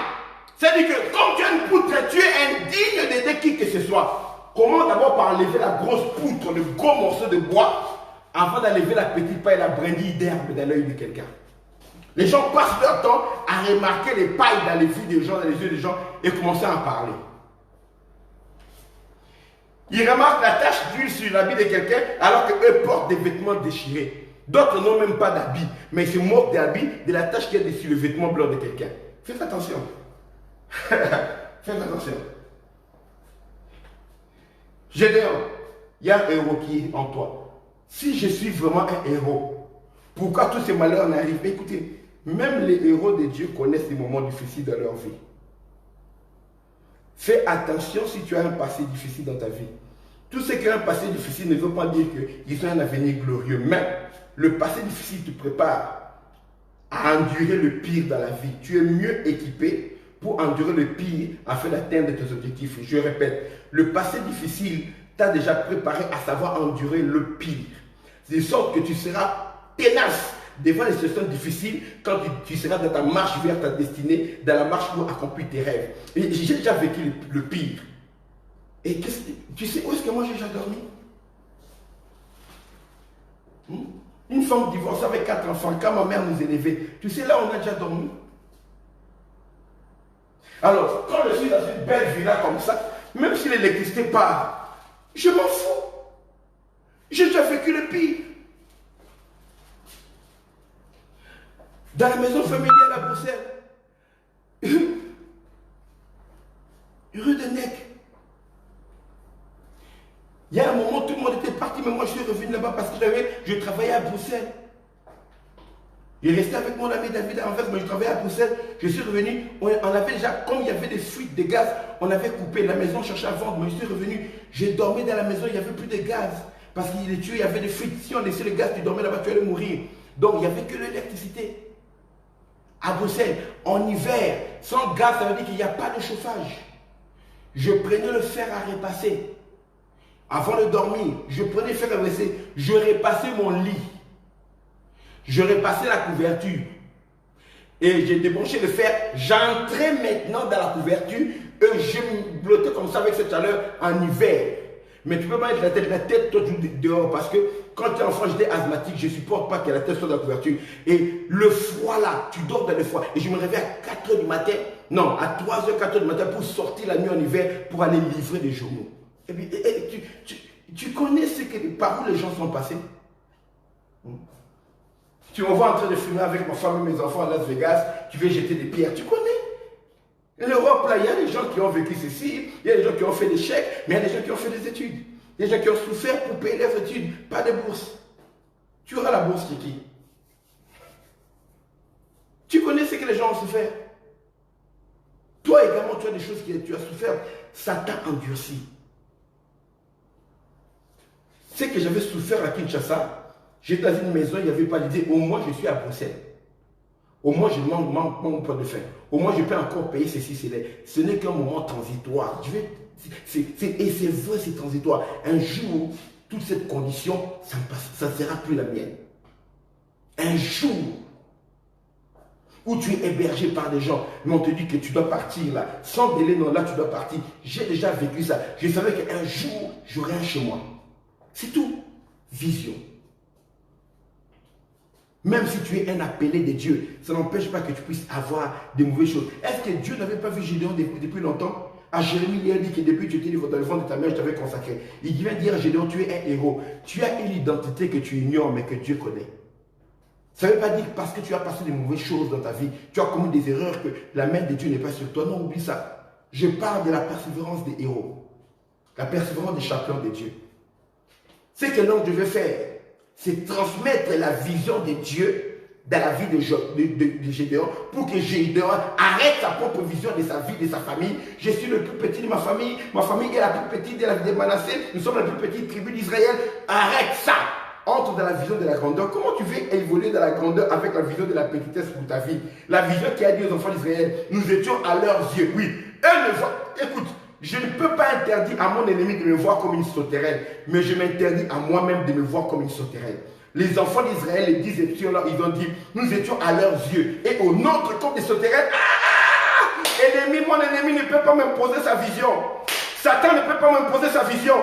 C'est-à-dire que comme tu as une poutre, tu es indigne d'aider qui que ce soit. Comment d'abord par enlever la grosse poutre, le gros morceau de bois, avant d'enlever la petite paille, la brindille d'herbe dans l'œil de quelqu'un? Les gens passent leur temps à remarquer les pailles dans les vues des gens, dans les yeux des gens, et commencer à en parler. Ils remarquent la tache d'huile sur l'habit de quelqu'un alors qu'eux portent des vêtements déchirés. D'autres n'ont même pas d'habit, mais ils se moquent d'habit de la tache qui est sur le vêtement blanc de quelqu'un. Faites attention. Faites attention. Gédéon, il y a un héros qui est en toi. Si je suis vraiment un héros, pourquoi tous ces malheurs n'arrivent pas? Écoutez, même les héros de Dieu connaissent des moments difficiles dans leur vie. Fais attention si tu as un passé difficile dans ta vie. Tout ce qui a un passé difficile ne veut pas dire qu'ils ont un avenir glorieux. Mais le passé difficile te prépare à endurer le pire dans la vie. Tu es mieux équipé pour endurer le pire afin d'atteindre tes objectifs. Je répète, le passé difficile t'a déjà préparé à savoir endurer le pire. De sorte que tu seras tenace devant les situations difficiles quand tu seras dans ta marche vers ta destinée, dans la marche pour accomplir tes rêves. Et j'ai déjà vécu le pire. Et tu sais où est-ce que moi j'ai déjà dormi? Une femme divorcée avec 4 enfants, quand ma mère nous élevait, tu sais là on a déjà dormi. Alors, quand je suis dans une belle villa comme ça, même si l'électricité part, je m'en fous. J'ai déjà vécu le pire. Dans la maison familiale à Bruxelles, rue de Nec. Il y a un moment, tout le monde était parti, mais moi je suis revenu là-bas parce que je travaillais à Bruxelles. Il restait avec mon ami David à Anvers, mais je travaillais à Bruxelles. Je suis revenu, on avait déjà, comme il y avait des fuites de gaz, on avait coupé la maison, cherchait à vendre, mais je suis revenu. J'ai dormi dans la maison, il n'y avait plus de gaz. Parce qu'il est tué, il y avait des fuites. Si on laissait le gaz, tu dormais là-bas, tu allais mourir. Donc il n'y avait que l'électricité. À Bruxelles, en hiver, sans gaz, ça veut dire qu'il n'y a pas de chauffage. Je prenais le fer à repasser. Avant de dormir, je prenais le fer à repasser. Je repassais mon lit. Je repassais la couverture. Et j'ai débranché le fer. J'entrais maintenant dans la couverture et je me blottais comme ça avec cette chaleur en hiver. Mais tu peux pas mettre la tête toi dehors parce que quand tu es enfant, j'étais asthmatique, je ne supporte pas que la tête soit dans la couverture. Et le froid là, tu dors dans le froid. Et je me réveille à 4 h du matin, non, à 3 h, 4 h du matin pour sortir la nuit en hiver pour aller livrer des journaux. Et puis, tu connais par où les gens sont passés? Tu me vois en train de fumer avec ma femme et mes enfants à Las Vegas, tu veux jeter des pierres, tu connais? L'Europe, là, il y a des gens qui ont vécu ceci, il y a des gens qui ont fait des chèques, mais il y a des gens qui ont fait des études. Il y a des gens qui ont souffert pour payer leurs études, pas de bourse. Tu auras la bourse, Kiki. Tu connais ce que les gens ont souffert. Toi également, tu as des choses que tu as souffert. Ça t'a endurci. C'est que j'avais souffert à Kinshasa. J'étais dans une maison, il n'y avait pas d'idée. Au moins, je suis à Bruxelles. Au moins, je manque mon point de faim. Au moins, je peux encore payer ceci, cela. Ce n'est qu'un moment transitoire. Et c'est vrai, c'est transitoire. Un jour, toute cette condition, ça ne sera plus la mienne. Un jour où tu es hébergé par des gens, mais on te dit que tu dois partir là. Sans délai, non, là, tu dois partir. J'ai déjà vécu ça. Je savais qu'un jour, j'aurai un chez moi. C'est tout. Vision. Même si tu es un appelé de Dieu, ça n'empêche pas que tu puisses avoir de mauvaises choses. Est-ce que Dieu n'avait pas vu Gédéon depuis longtemps? À Jérémie, il a dit que depuis que tu étais dans le ventre de ta mère, je t'avais consacré. Il vient dire à Gédéon, tu es un héros. Tu as une identité que tu ignores, mais que Dieu connaît. Ça ne veut pas dire que parce que tu as passé de mauvaises choses dans ta vie, tu as commis des erreurs, que la main de Dieu n'est pas sur toi. Non, oublie ça. Je parle de la persévérance des héros. La persévérance des champions de Dieu. Ce que l'homme devait faire, c'est transmettre la vision de Dieu dans la vie de Gédéon pour que Gédéon arrête sa propre vision de sa vie, de sa famille. Je suis le plus petit de ma famille est la plus petite de Manassé, nous sommes la plus petite tribu d'Israël. Arrête ça! Entre dans la vision de la grandeur. Comment tu veux évoluer dans la grandeur avec la vision de la petitesse pour ta vie? La vision qui a dit aux enfants d'Israël, nous étions à leurs yeux. Oui, eux ne voient. Écoute, je ne peux pas interdire à mon ennemi de me voir comme une sauterelle, mais je m'interdis à moi-même de me voir comme une sauterelle. Les enfants d'Israël, les 10 étions-là, ils ont dit, nous étions à leurs yeux. Et au nôtre comme des sauterelles, mon ennemi ne peut pas m'imposer sa vision. Satan ne peut pas m'imposer sa vision.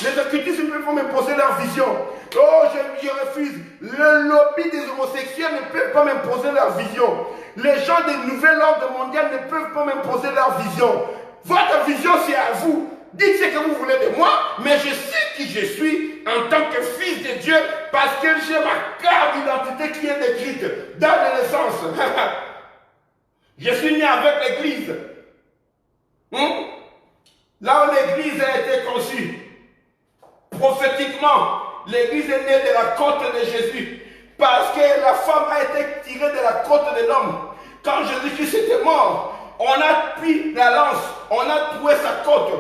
Les occultistes ne peuvent pas m'imposer leur vision. Oh, je refuse. Le lobby des homosexuels ne peut pas m'imposer leur vision. Les gens des nouvel ordre mondial ne peuvent pas m'imposer leur vision. Votre vision, c'est à vous. Dites ce que vous voulez de moi, mais je sais qui je suis en tant que fils de Dieu parce que j'ai ma carte d'identité qui est décrite dans la naissance. Je suis né avec l'église. Là où l'église a été conçue, prophétiquement, l'église est née de la côte de Jésus parce que la femme a été tirée de la côte de l'homme. Quand Jésus-Christ était mort, on a pris la lance, on a trouvé sa côte.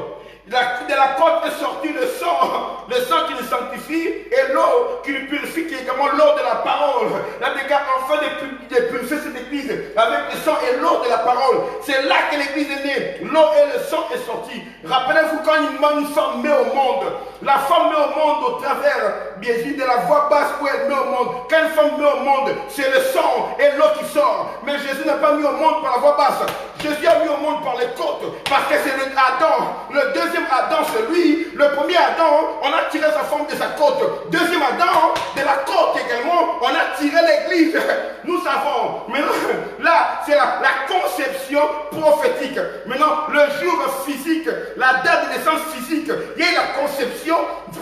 De la côte est sorti le sang qui nous sanctifie et l'eau qui nous purifie, qui est également l'eau de la parole. Là, les gars, enfin de purifier cette église avec le sang et l'eau de la parole. C'est là que l'église est née. L'eau et le sang est sorti. Rappelez-vous quand une femme met au monde, la femme met au monde au travers, bien sûr, de la voix basse où elle met au monde. Quand une femme met au monde, c'est le sang et l'eau qui sort. Mais Jésus n'a pas mis au monde par la voix basse. Jésus a mis au monde par les côtes parce que c'est Adam. Le deuxième Adam, c'est lui. Le premier Adam, on a tiré sa forme de sa côte. Deuxième Adam, de la côte également, on a tiré l'église. Nous savons. Maintenant, là, c'est la conception prophétique. Maintenant, le jour physique, la date de naissance physique, il y a la conception.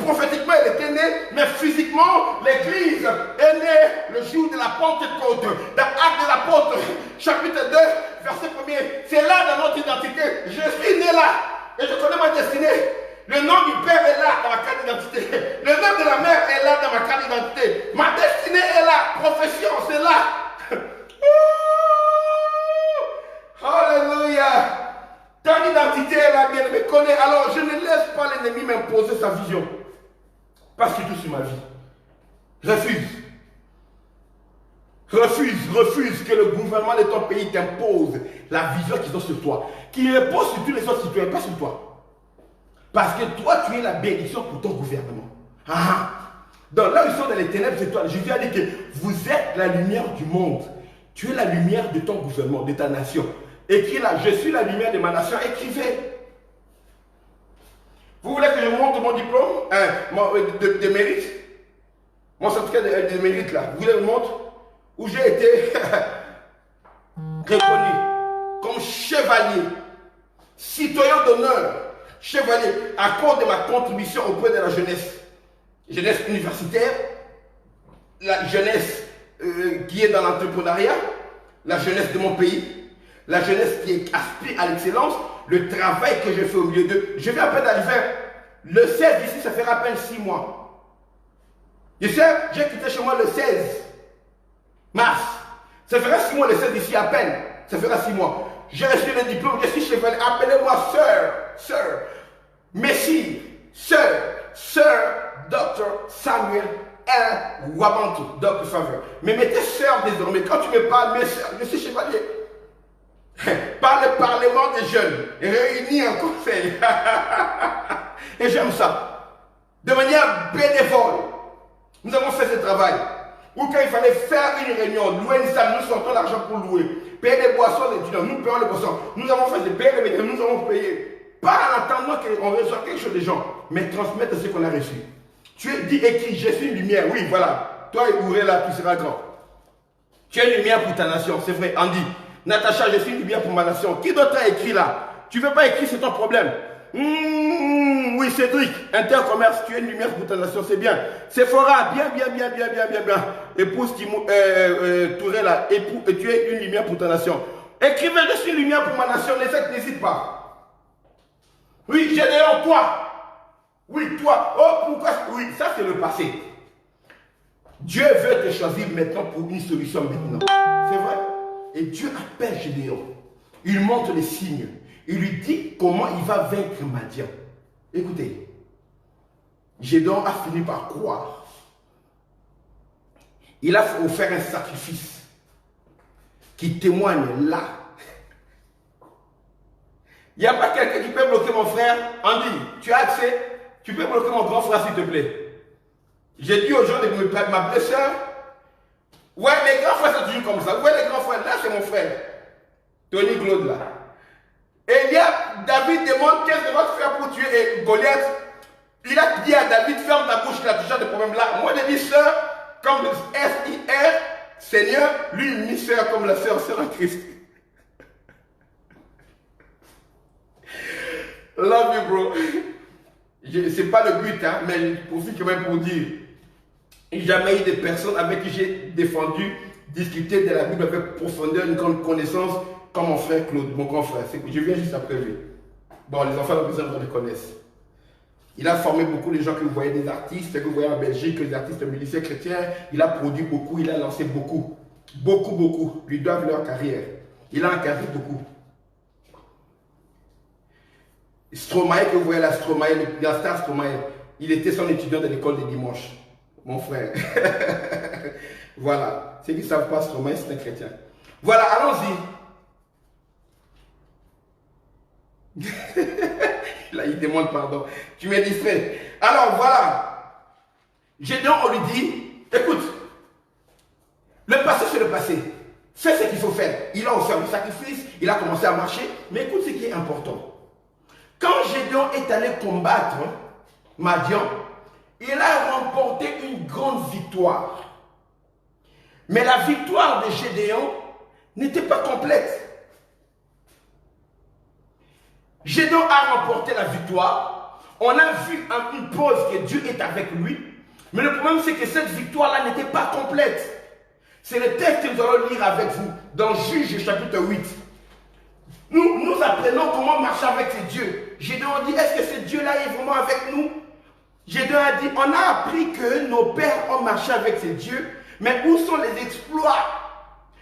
Prophétiquement, elle était née, mais physiquement, l'église est née le jour de la Pentecôte. Dans Actes de l'Apôtre, chapitre 2, verset 1er. C'est là dans notre identité. Je suis né là. Et je connais ma destinée. Le nom du Père est là dans ma carte d'identité. Le nom de la mère est là dans ma carte d'identité. Ma destinée est là. Profession, c'est là. l'ennemi m'imposer sa vision. Parce qu'il touche sur ma vie. Refuse. Refuse que le gouvernement de ton pays t'impose la vision qu'ils ont sur toi. Qui repose sur tous les autres citoyens, pas sur toi. Parce que toi, tu es la bénédiction pour ton gouvernement. Ah. Donc là où ils sont dans les ténèbres, c'est toi. Jésus a dit que vous êtes la lumière du monde. Tu es la lumière de ton gouvernement, de ta nation. Écris là, je suis la lumière de ma nation. Écrivez. Vous voulez que je vous montre mon diplôme de mérite? Mon certificat de mérite là. Vous voulez que je vous montre? Où j'ai été reconnu comme chevalier, citoyen d'honneur, chevalier, à cause de ma contribution auprès de la jeunesse. Jeunesse universitaire, la jeunesse qui est dans l'entrepreneuriat, la jeunesse de mon pays, la jeunesse qui aspire à l'excellence, le travail que je fais au milieu d'eux. Je viens à peine d'arriver. Le 16 ici, ça fera à peine 6 mois. Je sais, j'ai quitté chez moi le 16 mars. Ça fera 6 mois le 16 ici à peine. Ça fera 6 mois. J'ai reçu le diplôme, je suis chevalier. Appelez-moi sœur, Messie, sœur, Dr. Samuel L. Wabantu, Dr. Favre. Mais mettez sœur désormais. Quand tu me parles, mes sœurs, je suis chevalier. Par le Parlement des jeunes, réunis en conseil. Et j'aime ça. De manière bénévole, nous avons fait ce travail. Ou quand il fallait faire une réunion, louer une salle, nous sortons l'argent pour louer. Payer des boissons, les étudiants, nous payons les boissons. Nous avons fait des payer les médias, nous avons payé. Pas en attendant qu'on reçoive quelque chose des gens, mais transmettre ce qu'on a reçu. Tu es dit écrit, je suis une lumière. Oui, voilà. Toi, Ouré, là, tu seras grand. Tu es une lumière pour ta nation, c'est vrai. Andy, Natacha, je suis une lumière pour ma nation. Qui d'autre a écrit là? Tu ne veux pas écrire, c'est ton problème. Oui, Cédric, Intercommerce, tu es une lumière pour ta nation, c'est bien. Sephora, bien. Épouse Touré là, tu es une lumière pour ta nation. Écrivez, je suis une lumière pour ma nation, n'hésite pas. Oui, Gédéon, toi. Oui, toi. Oh, pourquoi? Oui, ça c'est le passé. Dieu veut te choisir maintenant pour une solution maintenant. C'est vrai. Et Dieu appelle Gédéon. Il montre les signes. Il lui dit comment il va vaincre Madian. Écoutez, Gédéon a fini par croire. Il a offert un sacrifice qui témoigne là. Il n'y a pas quelqu'un qui peut bloquer mon frère. Andy, tu as accès? Tu peux bloquer mon grand frère s'il te plaît. J'ai dit aux gens de m'appeler sœur. Ouais, les grands frères sont toujours comme ça. Vous voyez les grands frères, là c'est mon frère. Tony Claude là. Et il y a David demande qu'est-ce que votre frère pour tuer Goliath. Il a dit à David, ferme ta bouche, il a toujours des problèmes là. Moi je dis sœur, comme le S-I-R, Seigneur, lui il dit sœur comme la sœur en Christ. Love you bro. C'est pas le but, hein, mais je profite quand même pour dire. Il n'y a jamais eu de personnes avec qui j'ai défendu, discuté de la Bible avec profondeur, une grande connaissance, comme mon frère Claude, mon grand frère. Je viens juste après lui. Bon, les enfants de la maison le connaissent. Il a formé beaucoup de gens que vous voyez, des artistes, que vous voyez en Belgique, des artistes musiciens chrétiens. Il a produit beaucoup, il a lancé beaucoup. Beaucoup. Lui doivent leur carrière. Il a encadré beaucoup. Stromae, que vous voyez là, Stromae, la star Stromae, il était son étudiant de l'école des dimanches. Mon frère. Voilà. Ceux qui ne savent pas, Stromae, c'est un chrétien. Voilà, allons-y. Là, il demande pardon. Tu m'es distrait. Alors, voilà. Gédéon, on lui dit, écoute, le passé, c'est le passé. Fais ce qu'il faut faire. Il a offert le sacrifice, il a commencé à marcher. Mais écoute ce qui est important. Quand Gédéon est allé combattre Madian, il a remporté une grande victoire. Mais la victoire de Gédéon n'était pas complète. Gédéon a remporté la victoire. On a vu une preuve que Dieu est avec lui. Mais le problème, c'est que cette victoire-là n'était pas complète. C'est le texte que nous allons lire avec vous dans Juge chapitre 8. Nous apprenons comment marcher avec ces dieux. Gédéon dit, est-ce que ce Dieu-là est vraiment avec nous? Gédéon a dit, on a appris que nos pères ont marché avec ces dieux, mais où sont les exploits?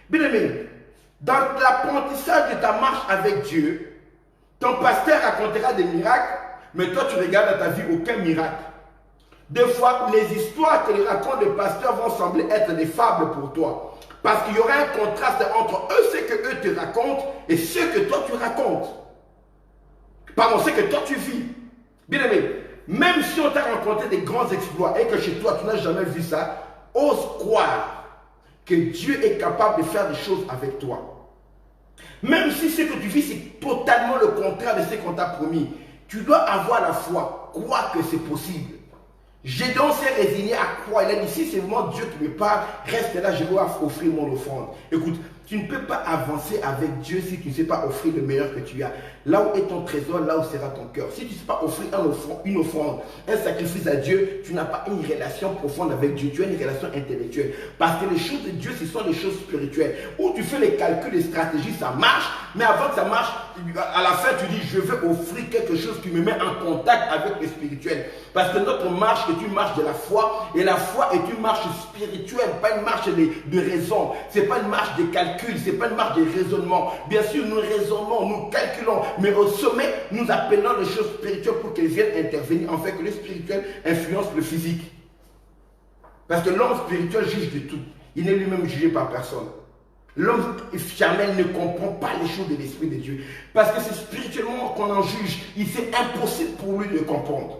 Bien aimé, dans l'apprentissage de ta marche avec Dieu, ton pasteur racontera des miracles, Mais toi, tu regardes dans ta vie aucun miracle. Des fois, les histoires que les racontent les pasteurs vont sembler être des fables pour toi. Parce qu'il y aura un contraste entre eux, ce que eux te racontent, et ce que toi tu racontes. Pardon, ce que toi tu vis. Bien aimé, même si on t'a raconté des grands exploits et que chez toi tu n'as jamais vu ça, ose croire que Dieu est capable de faire des choses avec toi. Même si ce que tu vis c'est totalement le contraire de ce qu'on t'a promis, tu dois avoir la foi, croire que c'est possible. Gédéon s'est résigné à croire. Il a dit, si c'est vraiment Dieu qui me parle, reste là, je vais offrir mon offrande. Écoute, tu ne peux pas avancer avec Dieu si tu ne sais pas offrir le meilleur que tu as. Là où est ton trésor, là où sera ton cœur. Si tu ne sais pas offrir une offrande, un sacrifice à Dieu, tu n'as pas une relation profonde avec Dieu. Tu as une relation intellectuelle. Parce que les choses de Dieu, ce sont des choses spirituelles. Où tu fais les calculs, les stratégies, ça marche. Mais avant que ça marche, à la fin, tu dis, je veux offrir quelque chose qui me met en contact avec le spirituel. Parce que notre marche est une marche de la foi. Et la foi est une marche spirituelle, pas une marche de raison. Ce n'est pas une marche de calcul, ce n'est pas une marche de raisonnement. Bien sûr, nous raisonnons, nous calculons. Mais au sommet, nous appelons les choses spirituelles pour qu'elles viennent intervenir. En fait, que le spirituel influence le physique. Parce que l'homme spirituel juge de tout. Il n'est lui-même jugé par personne. L'homme charnel ne comprend pas les choses de l'Esprit de Dieu. Parce que c'est spirituellement qu'on en juge. C'est impossible pour lui de comprendre.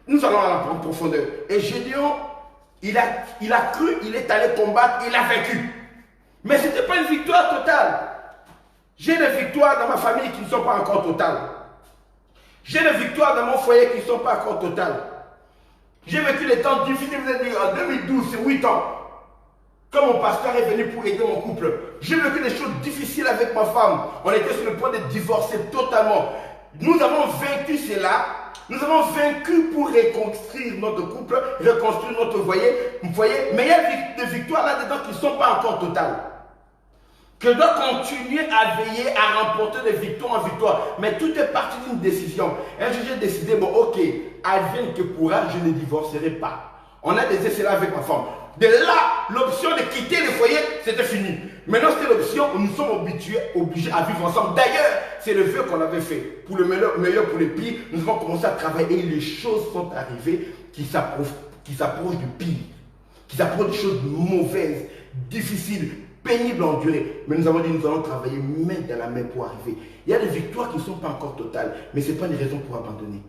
Nous allons à la profondeur. Et Gédéon, il a cru, il est allé combattre, il a vaincu. Mais ce n'était pas une victoire totale. J'ai des victoires dans ma famille qui ne sont pas encore totales. J'ai des victoires dans mon foyer qui ne sont pas encore totales. J'ai vécu des temps difficiles, en 2012, c'est 8 ans. Quand mon pasteur est venu pour aider mon couple, j'ai vécu des choses difficiles avec ma femme. On était sur le point de divorcer totalement. Nous avons vaincu cela. Nous avons vaincu pour reconstruire notre couple, reconstruire notre foyer. Mais il y a des victoires là-dedans qui ne sont pas encore totales. Que doit continuer à veiller à remporter de victoire en victoire. Mais tout est parti d'une décision. Un jour, j'ai décidé, bon, ok, advienne que pourra, je ne divorcerai pas. On a décidé cela avec ma femme. De là, l'option de quitter le foyer, c'était fini. Maintenant, c'était l'option où nous sommes obligés à vivre ensemble. D'ailleurs, c'est le vœu qu'on avait fait. Pour le meilleur, pour le pire, nous avons commencé à travailler et les choses sont arrivées qui s'approchent du pire. Qui s'approchent des choses mauvaises, difficiles, pénibles à endurer. Mais nous avons dit, nous allons travailler main dans la main pour arriver. Il y a des victoires qui ne sont pas encore totales, mais ce n'est pas une raison pour abandonner.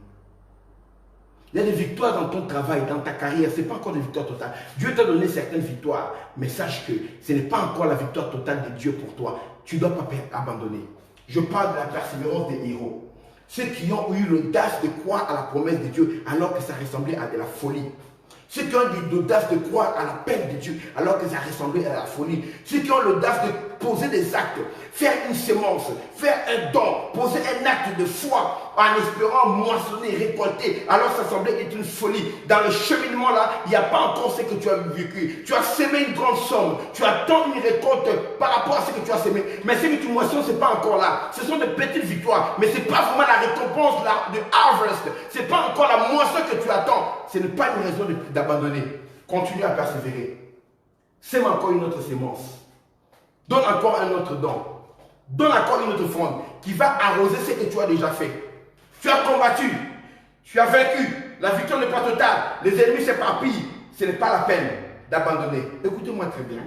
Il y a des victoires dans ton travail, dans ta carrière, ce n'est pas encore des victoires totales. Dieu t'a donné certaines victoires, mais sache que ce n'est pas encore la victoire totale de Dieu pour toi. Tu ne dois pas abandonner. Je parle de la persévérance des héros. Ceux qui ont eu l'audace de croire à la promesse de Dieu alors que ça ressemblait à de la folie. Ceux qui ont eu l'audace de croire à la peine de Dieu alors que ça ressemblait à la folie. Ceux qui ont l'audace de poser des actes, faire une semence, faire un don, poser un acte de foi en espérant moissonner, récolter, alors ça semblait être une folie. Dans le cheminement là, il n'y a pas encore ce que tu as vécu. Tu as semé une grande somme, tu attends une récolte par rapport à ce que tu as semé. Mais ce que tu moissonnes, ce n'est pas encore là. Ce sont des petites victoires, mais ce n'est pas vraiment la récompense là, de harvest. Ce n'est pas encore la moisson que tu attends. Ce n'est pas une raison d'abandonner. Continue à persévérer. Sème encore une autre sémence. Donne encore un autre don. Donne encore une autre offrande qui va arroser ce que tu as déjà fait. Tu as combattu. Tu as vaincu. La victoire n'est pas totale. Les ennemis s'éparpillent. Ce n'est pas la peine d'abandonner. Écoutez-moi très bien.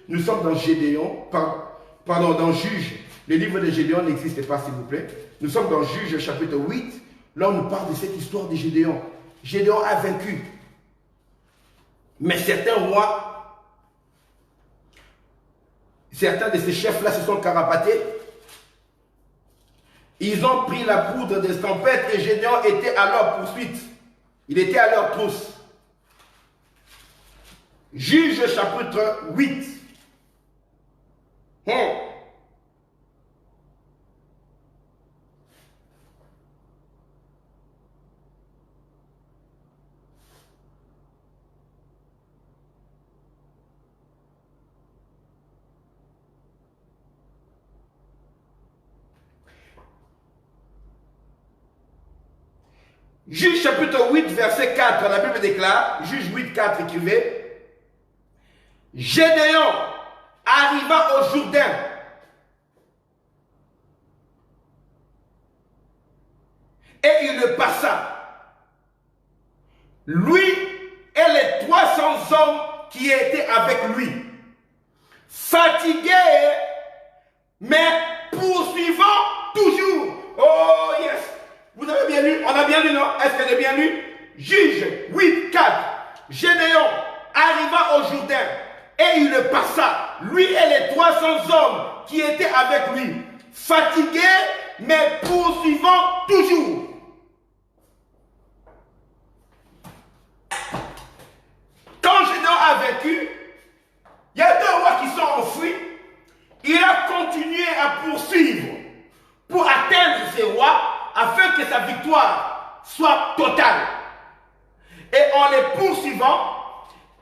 Nous sommes dans Gédéon. Pardon, dans Juge. Le livre de Gédéon n'existe pas, s'il vous plaît. Nous sommes dans Juge chapitre 8. Là, on nous parle de cette histoire de Gédéon. Gédéon a vaincu. Mais certains rois, certains de ces chefs-là se sont carapatés. Ils ont pris la poudre d'escampette et Gédéon était à leur poursuite. Il était à leur trousse. Juge chapitre 8. Juge chapitre 8, verset 4, la Bible déclare, Juge 8, 4, écrivez, Gédéon arriva au Jourdain. Et il le passa. Lui et les 300 hommes qui étaient avec lui. Fatigués, mais poursuivant toujours. Oh yes. Vous avez bien lu? On a bien lu, non? Est-ce que j'ai bien lu? Juge 8, 4. Gédéon arriva au Jourdain et il le passa, lui et les 300 hommes qui étaient avec lui, fatigués mais poursuivant toujours. Quand Gédéon a vaincu, il y a 2 rois qui sont enfuis. Il a continué à poursuivre pour atteindre ces rois afin que sa victoire soit totale. Et en les poursuivant,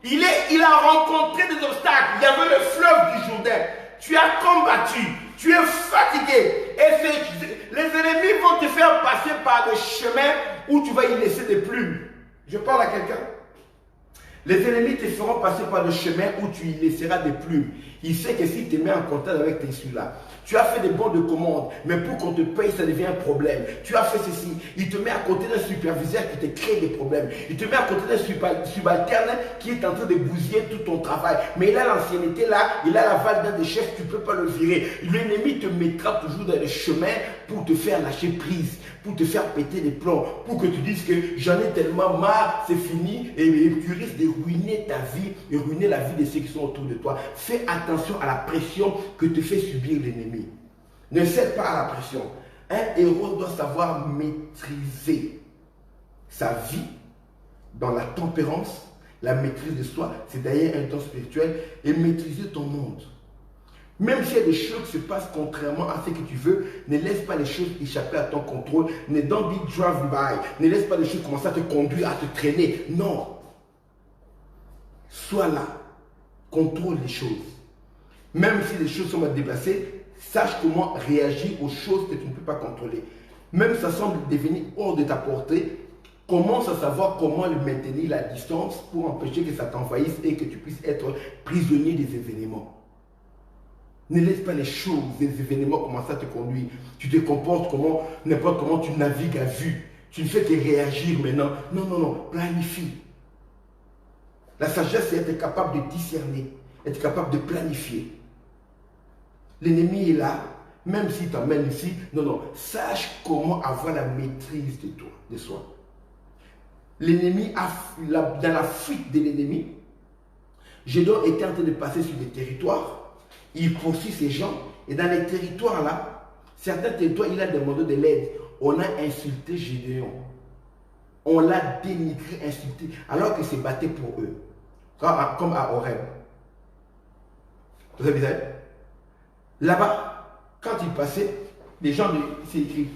il a rencontré des obstacles. Il y avait le fleuve du Jourdain. Tu as combattu, tu es fatigué. Et les ennemis vont te faire passer par le chemin où tu vas y laisser des plumes. Je parle à quelqu'un. Les ennemis te feront passer par le chemin où tu y laisseras des plumes. Il sait que s'il te met en contact avec tes celui-là, tu as fait des bons de commande, mais pour qu'on te paye, ça devient un problème. Tu as fait ceci, il te met à côté d'un superviseur qui te crée des problèmes. Il te met à côté d'un subalterne qui est en train de bousiller tout ton travail. Mais il a l'ancienneté là, il a la valde d'un des chefs, tu ne peux pas le virer. L'ennemi te mettra toujours dans le chemin pour te faire lâcher prise, pour te faire péter les plombs, pour que tu dises que j'en ai tellement marre, c'est fini, et tu risques de ruiner ta vie et ruiner la vie de ceux qui sont autour de toi. Fais attention à la pression que te fait subir l'ennemi. Ne cède pas à la pression. Un héros doit savoir maîtriser sa vie dans la tempérance, la maîtrise de soi, c'est d'ailleurs un don spirituel, et maîtriser ton monde. Même s'il y a des choses qui se passent contrairement à ce que tu veux, ne laisse pas les choses échapper à ton contrôle. Ne don't be driven by. Ne laisse pas les choses commencer à te conduire, à te traîner. Non. Sois là. Contrôle les choses. Même si les choses sont mal déplacées, sache comment réagir aux choses que tu ne peux pas contrôler. Même si ça semble devenir hors de ta portée, commence à savoir comment maintenir la distance pour empêcher que ça t'envahisse et que tu puisses être prisonnier des événements. Ne laisse pas les choses, les événements commencer à te conduire. Tu te comportes comment, n'importe comment, tu navigues à vue. Tu ne fais que réagir maintenant. Non, non, non, planifie. La sagesse, c'est être capable de discerner, être capable de planifier. L'ennemi est là, même s'il t'emmène ici. Non, non, sache comment avoir la maîtrise de toi, de soi. L'ennemi, dans la fuite de l'ennemi, Gédéon était en train de passer sur des territoires. Il poursuit ces gens. Et dans les territoires là, certains territoires, il a demandé de l'aide. On a insulté Gédéon. On l'a dénigré, insulté, alors qu'il se battait pour eux. Comme à Horeb. Vous avez vu ça? Là-bas, quand il passait, les gens, c'est écrit.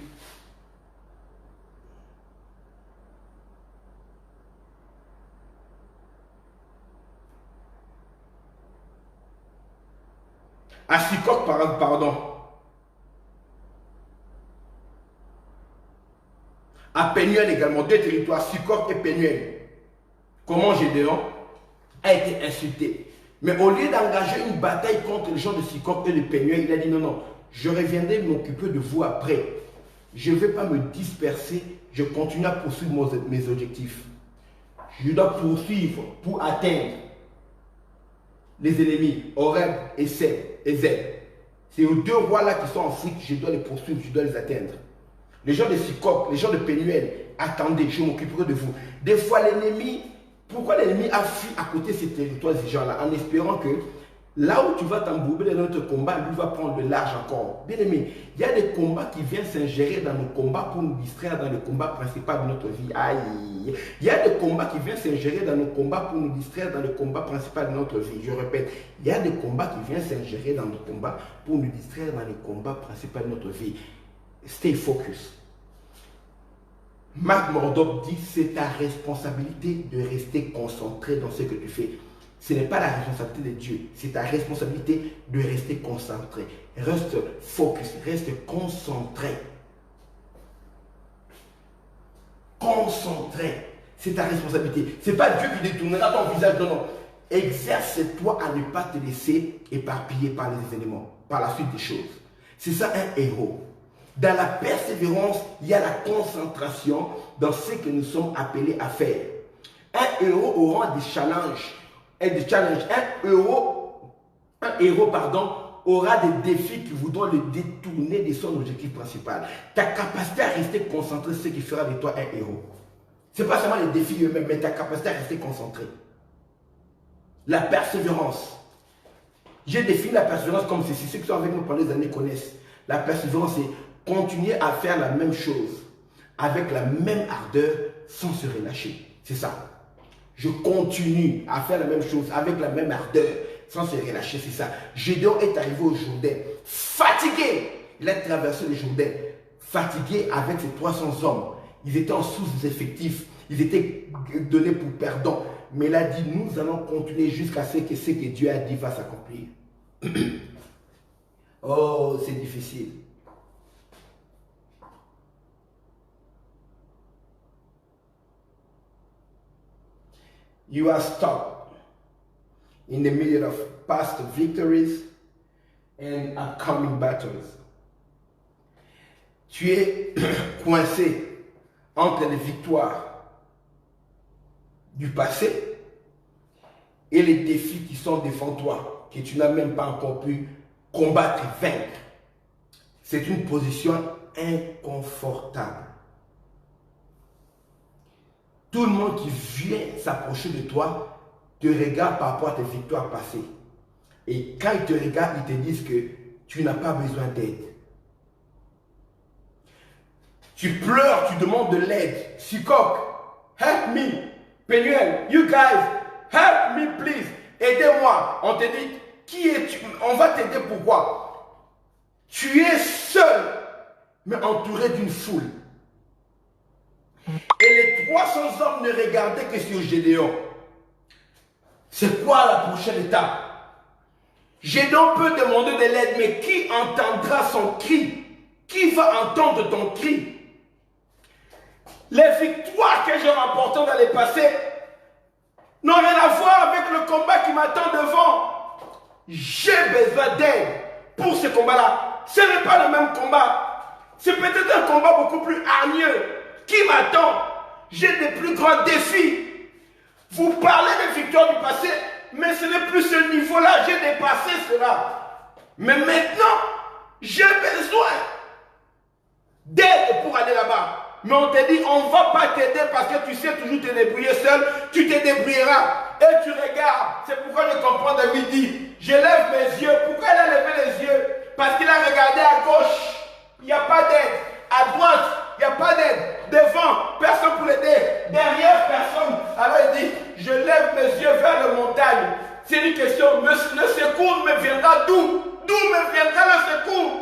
À Sukkoth, pardon. À Pénuel également, 2 territoires, Sukkoth et Pénuel. Comment Gédéon a été insulté. Mais au lieu d'engager une bataille contre les gens de Sukkoth et de Pénuel, il a dit non, non, je reviendrai m'occuper de vous après. Je ne vais pas me disperser, je continue à poursuivre mes objectifs. Je dois poursuivre pour atteindre les ennemis, Horeb et Zeb. C'est aux 2 rois-là qui sont en fuite, je dois les poursuivre, je dois les atteindre. Les gens de Sukkoth, les gens de Pénuel, attendez, je m'occuperai de vous. Des fois, l'ennemi, pourquoi l'ennemi a fui à côté de ces territoires, ces gens-là, en espérant que là où tu vas t'embourber dans notre combat, lui va prendre le large encore. Bien aimé, il y a des combats qui viennent s'ingérer dans nos combats pour nous distraire dans le combat principal de notre vie. Aïe. Il y a des combats qui viennent s'ingérer dans nos combats pour nous distraire dans le combat principal de notre vie. Je répète, il y a des combats qui viennent s'ingérer dans nos combats pour nous distraire dans le combat principal de notre vie. Stay focus. Marc Murdock dit, c'est ta responsabilité de rester concentré dans ce que tu fais. Ce n'est pas la responsabilité de Dieu, c'est ta responsabilité de rester concentré. Reste focus, reste concentré. Concentré, c'est ta responsabilité. Ce n'est pas Dieu qui détournera ton visage, non, non. Exerce-toi à ne pas te laisser éparpiller par les événements, par la suite des choses. C'est ça un héros. Dans la persévérance, il y a la concentration dans ce que nous sommes appelés à faire. Un héros aura des challenges. Un héros, aura des défis qui voudront le détourner de son objectif principal. Ta capacité à rester concentré, c'est ce qui fera de toi un héros. Ce n'est pas seulement les défis eux-mêmes, mais ta capacité à rester concentré. La persévérance. J'ai défini la persévérance comme ceci. Ceux qui sont avec nous pendant des années connaissent. La persévérance, c'est continuer à faire la même chose avec la même ardeur sans se relâcher. C'est ça. Je continue à faire la même chose avec la même ardeur sans se relâcher. C'est ça. Gédéon est arrivé au Jourdain fatigué. Il a traversé le Jourdain fatigué avec ses 300 hommes. Ils étaient en sous-effectif. Ils étaient donnés pour perdants. Mais il a dit, nous allons continuer jusqu'à ce que Dieu a dit va s'accomplir. Oh, c'est difficile. You are stuck in the middle of past victories and upcoming battles. Tu es coincé entre les victoires du passé et les défis qui sont devant toi, que tu n'as même pas encore pu combattre et vaincre. C'est une position inconfortable. Tout le monde qui vient s'approcher de toi te regarde par rapport à tes victoires passées. Et quand ils te regardent, ils te disent que tu n'as pas besoin d'aide. Tu pleures, tu demandes de l'aide. Sikok, help me. Penuel, you guys, help me please. Aidez-moi. On te dit, qui es-tu? On va t'aider pourquoi? Tu es seul, mais entouré d'une foule. Et les 300 hommes ne regardaient que sur Gédéon. C'est quoi la prochaine étape? Gédéon peut demander de l'aide, mais qui entendra son cri? Qui va entendre ton cri? Les victoires que j'ai remportées dans le passé n'ont rien à voir avec le combat qui m'attend devant. J'ai besoin d'aide pour ce combat-là. Ce n'est pas le même combat. C'est peut-être un combat beaucoup plus hargneux qui m'attend. J'ai des plus grands défis. Vous parlez des victoires du passé, mais ce n'est plus ce niveau-là. J'ai dépassé cela. Mais maintenant, j'ai besoin d'aide pour aller là-bas. Mais on te dit, on ne va pas t'aider parce que tu sais toujours te débrouiller seul. Tu te débrouilleras. Et tu regardes. C'est pourquoi je comprends David dit, je lève mes yeux. Pourquoi il a levé les yeux? Parce qu'il a regardé à gauche. Il n'y a pas d'aide. À droite, il n'y a pas d'aide. Devant, personne pour l'aider. Derrière, personne. Alors il dit, je lève mes yeux vers la montagne. C'est une question. Le secours me viendra d'où? D'où me viendra le secours?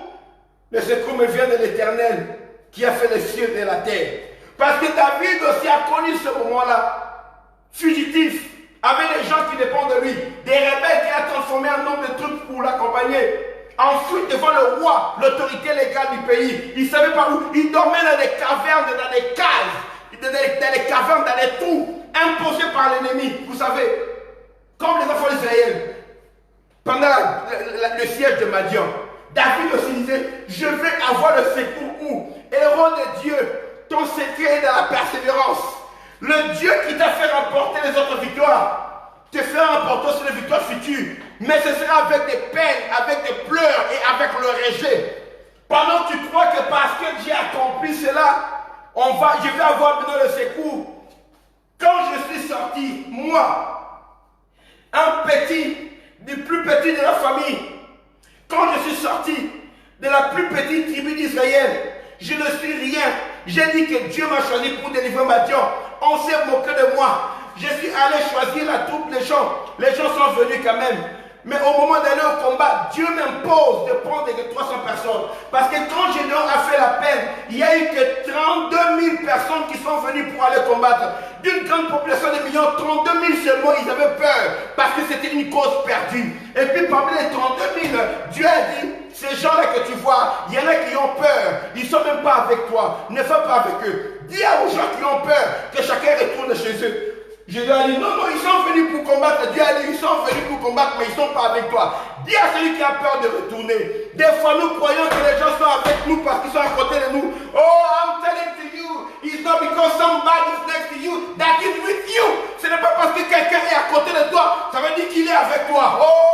Le secours me vient de l'Éternel qui a fait les cieux et la terre. Parce que David aussi a connu ce moment-là. Fugitif, avec des gens qui dépendent de lui. Des rebelles qui a transformé en nombre de trucs pour l'accompagner. Ensuite, devant le roi, l'autorité légale du pays. Il ne savait pas où. Il dormait dans des cavernes, dans des cages, dans des cavernes, dans des trous, imposés par l'ennemi. Vous savez, comme les enfants d'Israël, pendant le siège de Madian, David aussi disait, je vais avoir le secours où? Héros de Dieu, ton secret est dans la persévérance. Le Dieu qui t'a fait remporter les autres victoires, te fera remporter aussi les victoires futures. Mais ce sera avec des peines, avec des pleurs et avec le rejet. Pendant que tu crois que parce que Dieu a accompli cela, je vais avoir besoin de secours. Quand je suis sorti, moi, un petit, du plus petit de la famille, quand je suis sorti de la plus petite tribu d'Israël, je ne suis rien. J'ai dit que Dieu m'a choisi pour délivrer Madian. On s'est moqué de moi. Je suis allé choisir la troupe des gens. Les gens sont venus quand même. Mais au moment d'aller au combat, Dieu m'impose de prendre les 300 personnes. Parce que quand Gédéon a fait la peine, il n'y a eu que 32 000 personnes qui sont venues pour aller combattre. D'une grande population de millions, 32 000 seulement, ils avaient peur. Parce que c'était une cause perdue. Et puis parmi les 32 000, Dieu a dit, ces gens-là que tu vois, il y en a qui ont peur. Ils ne sont même pas avec toi. Ne fais pas avec eux. Dis aux gens qui ont peur que chacun retourne chez eux. Jésus a dit, non, non, ils sont venus pour combattre. Dieu a dit, ils sont venus pour combattre, mais ils ne sont pas avec toi. Dis à celui qui a peur de retourner. Des fois, nous croyons que les gens sont avec nous parce qu'ils sont à côté de nous. Oh, I'm telling to you, it's not because somebody is next to you that is with you. Ce n'est pas parce que quelqu'un est à côté de toi, ça veut dire qu'il est avec toi. Oh,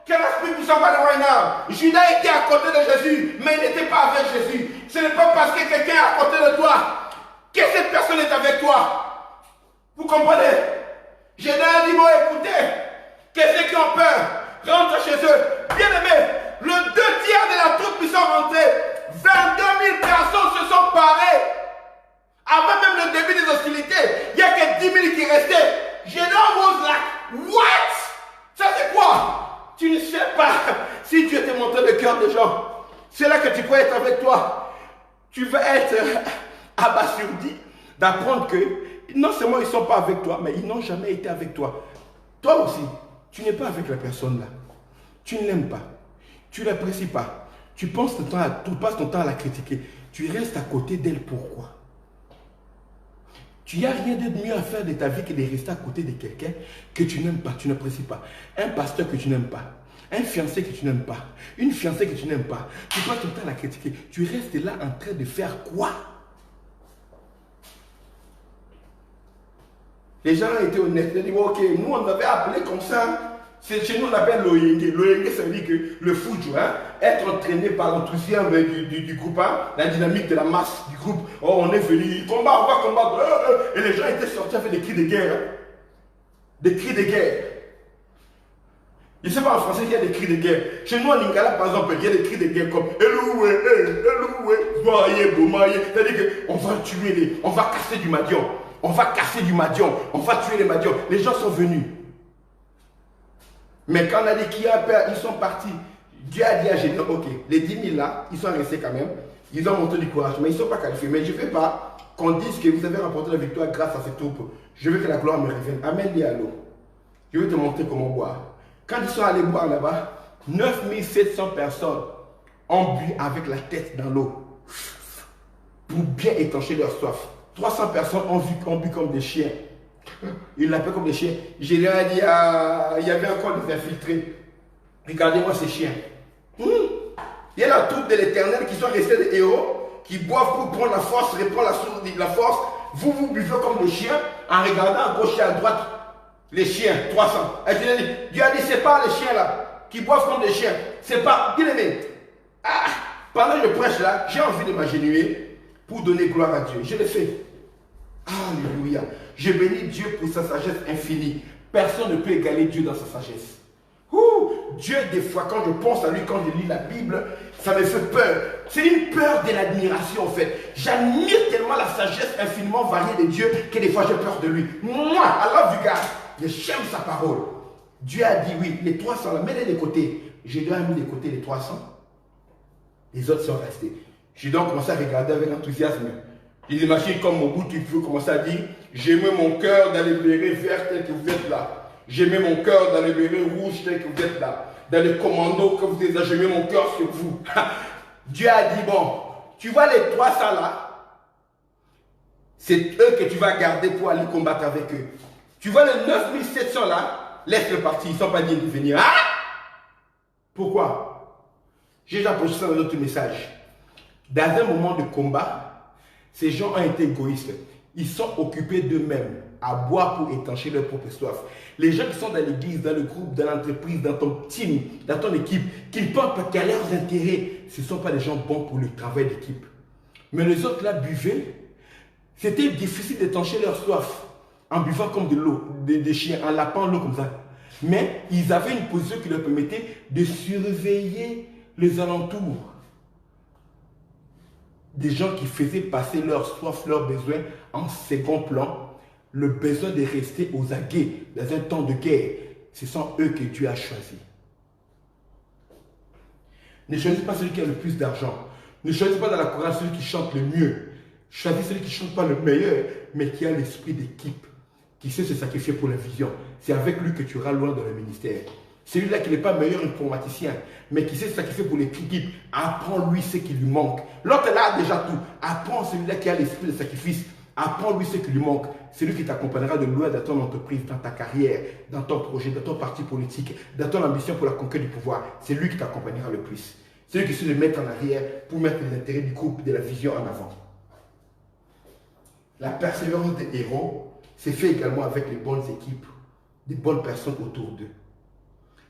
quel esprit pour somebody right now. Judas était à côté de Jésus, mais il n'était pas avec Jésus. Ce n'est pas parce que quelqu'un est à côté de toi que cette personne est avec toi. Vous comprenez? J'ai déjà dit, bon, écoutez, que ceux qui ont peur rentrent chez eux. Bien aimé, le 2 tiers de la troupe qui sont rentrés, 22 000 personnes se sont parées. Avant même le début des hostilités, il n'y a que 10 000 qui restaient. Gédéon was like, what? Ça c'est quoi? Tu ne sais pas si Dieu te montre le cœur des gens. C'est là que tu peux être avec toi. Tu vas être abasourdi d'apprendre que non seulement ils ne sont pas avec toi, mais ils n'ont jamais été avec toi. Toi aussi, tu n'es pas avec la personne là. Tu ne l'aimes pas. Tu ne l'apprécies pas. Tu passes ton temps à la critiquer. Tu restes à côté d'elle. Pourquoi? Tu n'as rien de mieux à faire de ta vie que de rester à côté de quelqu'un que tu n'aimes pas, tu n'apprécies pas. Un pasteur que tu n'aimes pas. Un fiancé que tu n'aimes pas. Une fiancée que tu n'aimes pas. Tu passes ton temps à la critiquer. Tu restes là en train de faire quoi? Les gens ont été honnêtes. Ils ont dit, ok, nous on avait appelé comme ça. Chez nous on appelle l'Oyenge. L'Oyenge, ça veut dire que le foudre, hein, être entraîné par l'enthousiasme du groupe, hein, la dynamique de la masse du groupe. Oh, on est venu, combat, on va combattre. Et les gens étaient sortis avec des cris de guerre. Hein. Des cris de guerre. Je ne sais pas en français qu'il y a des cris de guerre. Chez nous en Lingala, par exemple, il y a des cris de guerre comme Eloué, Eloué, Boaye, Bomaye. C'est-à-dire qu'on va tuer on va casser du Madian. On va casser du Madian. On va tuer les Madians. Les gens sont venus. Mais quand on a dit qu'il y a peur, ils sont partis. Dieu a dit à Gédéon, ok, les 10 000 là, ils sont restés quand même. Ils ont montré du courage, mais ils ne sont pas qualifiés. Mais je ne veux pas qu'on dise que vous avez remporté la victoire grâce à ces troupes. Je veux que la gloire me revienne. Amen, dis allô. Je vais te montrer comment boire. Quand ils sont allés boire là-bas, 9700 personnes ont bu avec la tête dans l'eau pour bien étancher leur soif. 300 personnes ont bu comme des chiens. Ils l'appellent comme des chiens. Gédéon a dit, il y avait encore des infiltrés. Regardez-moi ces chiens. Il y a la troupe de l'Éternel qui sont restés des héros, qui boivent pour prendre la force, reprendre la force. Vous buvez comme des chiens en regardant à gauche et à droite. Les chiens, 300. Et Dieu a dit, c'est pas les chiens là, qui boivent comme des chiens. C'est pas, bien aimé. Pendant que je prêche là, j'ai envie de m'agenouiller pour donner gloire à Dieu. Je le fais. Alléluia. Je bénis Dieu pour sa sagesse infinie. Personne ne peut égaler Dieu dans sa sagesse. Dieu, des fois, quand je pense à lui, quand je lis la Bible, ça me fait peur. C'est une peur de l'admiration, en fait. J'admire tellement la sagesse infiniment variée de Dieu que des fois, j'ai peur de lui. Moi, alors du gars, j'aime sa parole. Dieu a dit, oui, les 300, là, mets-les de côté. J'ai déjà mis de côté les 300. Les autres sont restés. J'ai donc commencé à regarder avec enthousiasme. Ils imaginent comme mon bout qui peut commencer à dire, j'aimais mon cœur dans les bérets verts tel que vous êtes là. J'aimais mon cœur dans les bérets rouges tel que vous êtes là. Dans les commandos que vous êtes là, j'aimais mon cœur sur vous. Dieu a dit, bon, tu vois les 300 là, c'est eux que tu vas garder pour aller combattre avec eux. Tu vois les 9700 là, laisse-le partir, ils ne sont pas dignes de venir. Pourquoi? J'ai déjà posé ça dans notre message. Dans un moment de combat, ces gens ont été égoïstes. Ils sont occupés d'eux-mêmes à boire pour étancher leur propre soif. Les gens qui sont dans l'église, dans le groupe, dans l'entreprise, dans ton team, dans ton équipe, qui ne pensent pas qu'à leurs intérêts, ce ne sont pas des gens bons pour le travail d'équipe. Mais les autres là buvaient. C'était difficile d'étancher leur soif en buvant comme de l'eau, des chiens, en lapant l'eau comme ça. Mais ils avaient une position qui leur permettait de surveiller les alentours. Des gens qui faisaient passer leur soif, leurs besoins en second plan, le besoin de rester aux aguets dans un temps de guerre. Ce sont eux que Dieu a choisis. Ne choisis pas celui qui a le plus d'argent. Ne choisis pas dans la chorale celui qui chante le mieux. Choisis celui qui ne chante pas le meilleur, mais qui a l'esprit d'équipe, qui sait se sacrifier pour la vision. C'est avec lui que tu iras loin dans le ministère. Celui-là qui n'est pas meilleur informaticien, mais qui sait se sacrifier pour l'équipe, apprends-lui ce qui lui manque. L'autre là a déjà tout. Apprends celui-là qui a l'esprit de sacrifice. Apprends-lui ce qui lui manque. C'est lui qui t'accompagnera de loin dans ton entreprise, dans ta carrière, dans ton projet, dans ton parti politique, dans ton ambition pour la conquête du pouvoir. C'est lui qui t'accompagnera le plus. C'est lui qui sait le mettre en arrière pour mettre les intérêts du groupe, de la vision en avant. La persévérance des héros, c'est fait également avec les bonnes équipes, des bonnes personnes autour d'eux.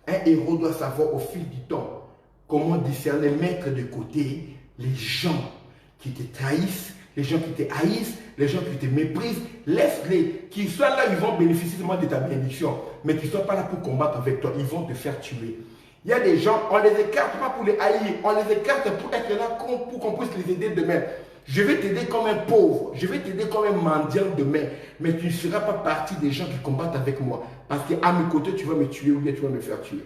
Un héros doit savoir au fil du temps comment discerner, mettre de côté les gens qui te trahissent, les gens qui te haïssent, les gens qui te méprisent. Laisse-les, qu'ils soient là, ils vont bénéficier seulement de ta bénédiction, mais qu'ils ne soient pas là pour combattre avec toi, ils vont te faire tuer. Il y a des gens, on les écarte pas pour les haïr, on les écarte pour être là pour qu'on puisse les aider demain. Je vais t'aider comme un pauvre, je vais t'aider comme un mendiant demain, mais tu ne seras pas partie des gens qui combattent avec moi. Parce qu'à mes côtés, tu vas me tuer ou bien tu vas me faire tuer.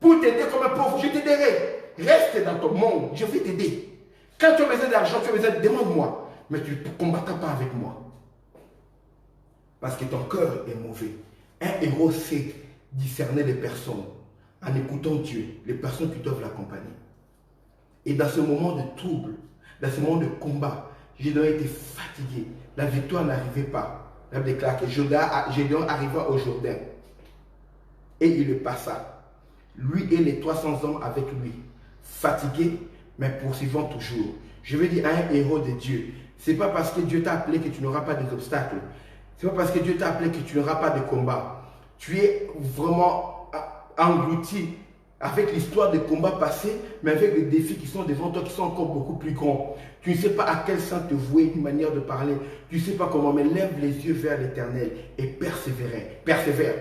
Pour t'aider comme un pauvre, je t'aiderai. Reste dans ton monde, je vais t'aider. Quand tu as besoin d'argent, tu as besoin, demande-moi. Mais tu ne combattras pas avec moi. Parce que ton cœur est mauvais. Un héros sait discerner les personnes en écoutant Dieu, les personnes qui doivent l'accompagner. Et dans ce moment de trouble, dans ce moment de combat, Gédéon était fatigué. La victoire n'arrivait pas. La Bible déclare que Gédéon arriva au Jourdain. Et il le passa. Lui et les 300 hommes avec lui. Fatigués, mais poursuivant toujours. Je veux dire à un héros de Dieu, ce n'est pas parce que Dieu t'a appelé que tu n'auras pas d'obstacles. Ce n'est pas parce que Dieu t'a appelé que tu n'auras pas de combat. Tu es vraiment englouti avec l'histoire des combats passés, mais avec les défis qui sont devant toi, qui sont encore beaucoup plus grands. Tu ne sais pas à quel sens te vouer, une manière de parler. Tu ne sais pas comment, mais lève les yeux vers l'Éternel et persévère.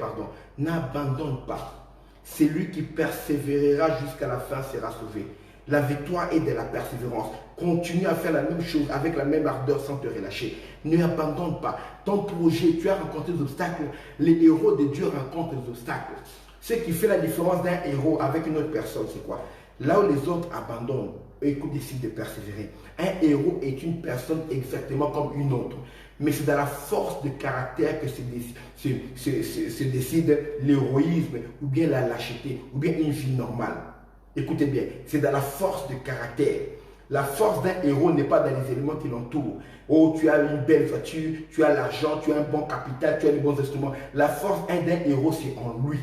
N'abandonne pas. C'est lui qui persévérera jusqu'à la fin sera sauvé. La victoire est de la persévérance. Continue à faire la même chose avec la même ardeur sans te relâcher. Ne abandonne pas. Ton projet, tu as rencontré des obstacles. Les héros de Dieu rencontrent des obstacles. Ce qui fait la différence d'un héros avec une autre personne, c'est quoi? Là où les autres abandonnent, eux ils décident de persévérer. Un héros est une personne exactement comme une autre. Mais c'est dans la force de caractère que se décide l'héroïsme, ou bien la lâcheté, ou bien une vie normale. Écoutez bien, c'est dans la force de caractère. La force d'un héros n'est pas dans les éléments qui l'entourent. Oh, tu as une belle voiture, tu as l'argent, tu as un bon capital, tu as les bons instruments. La force d'un héros, c'est en lui.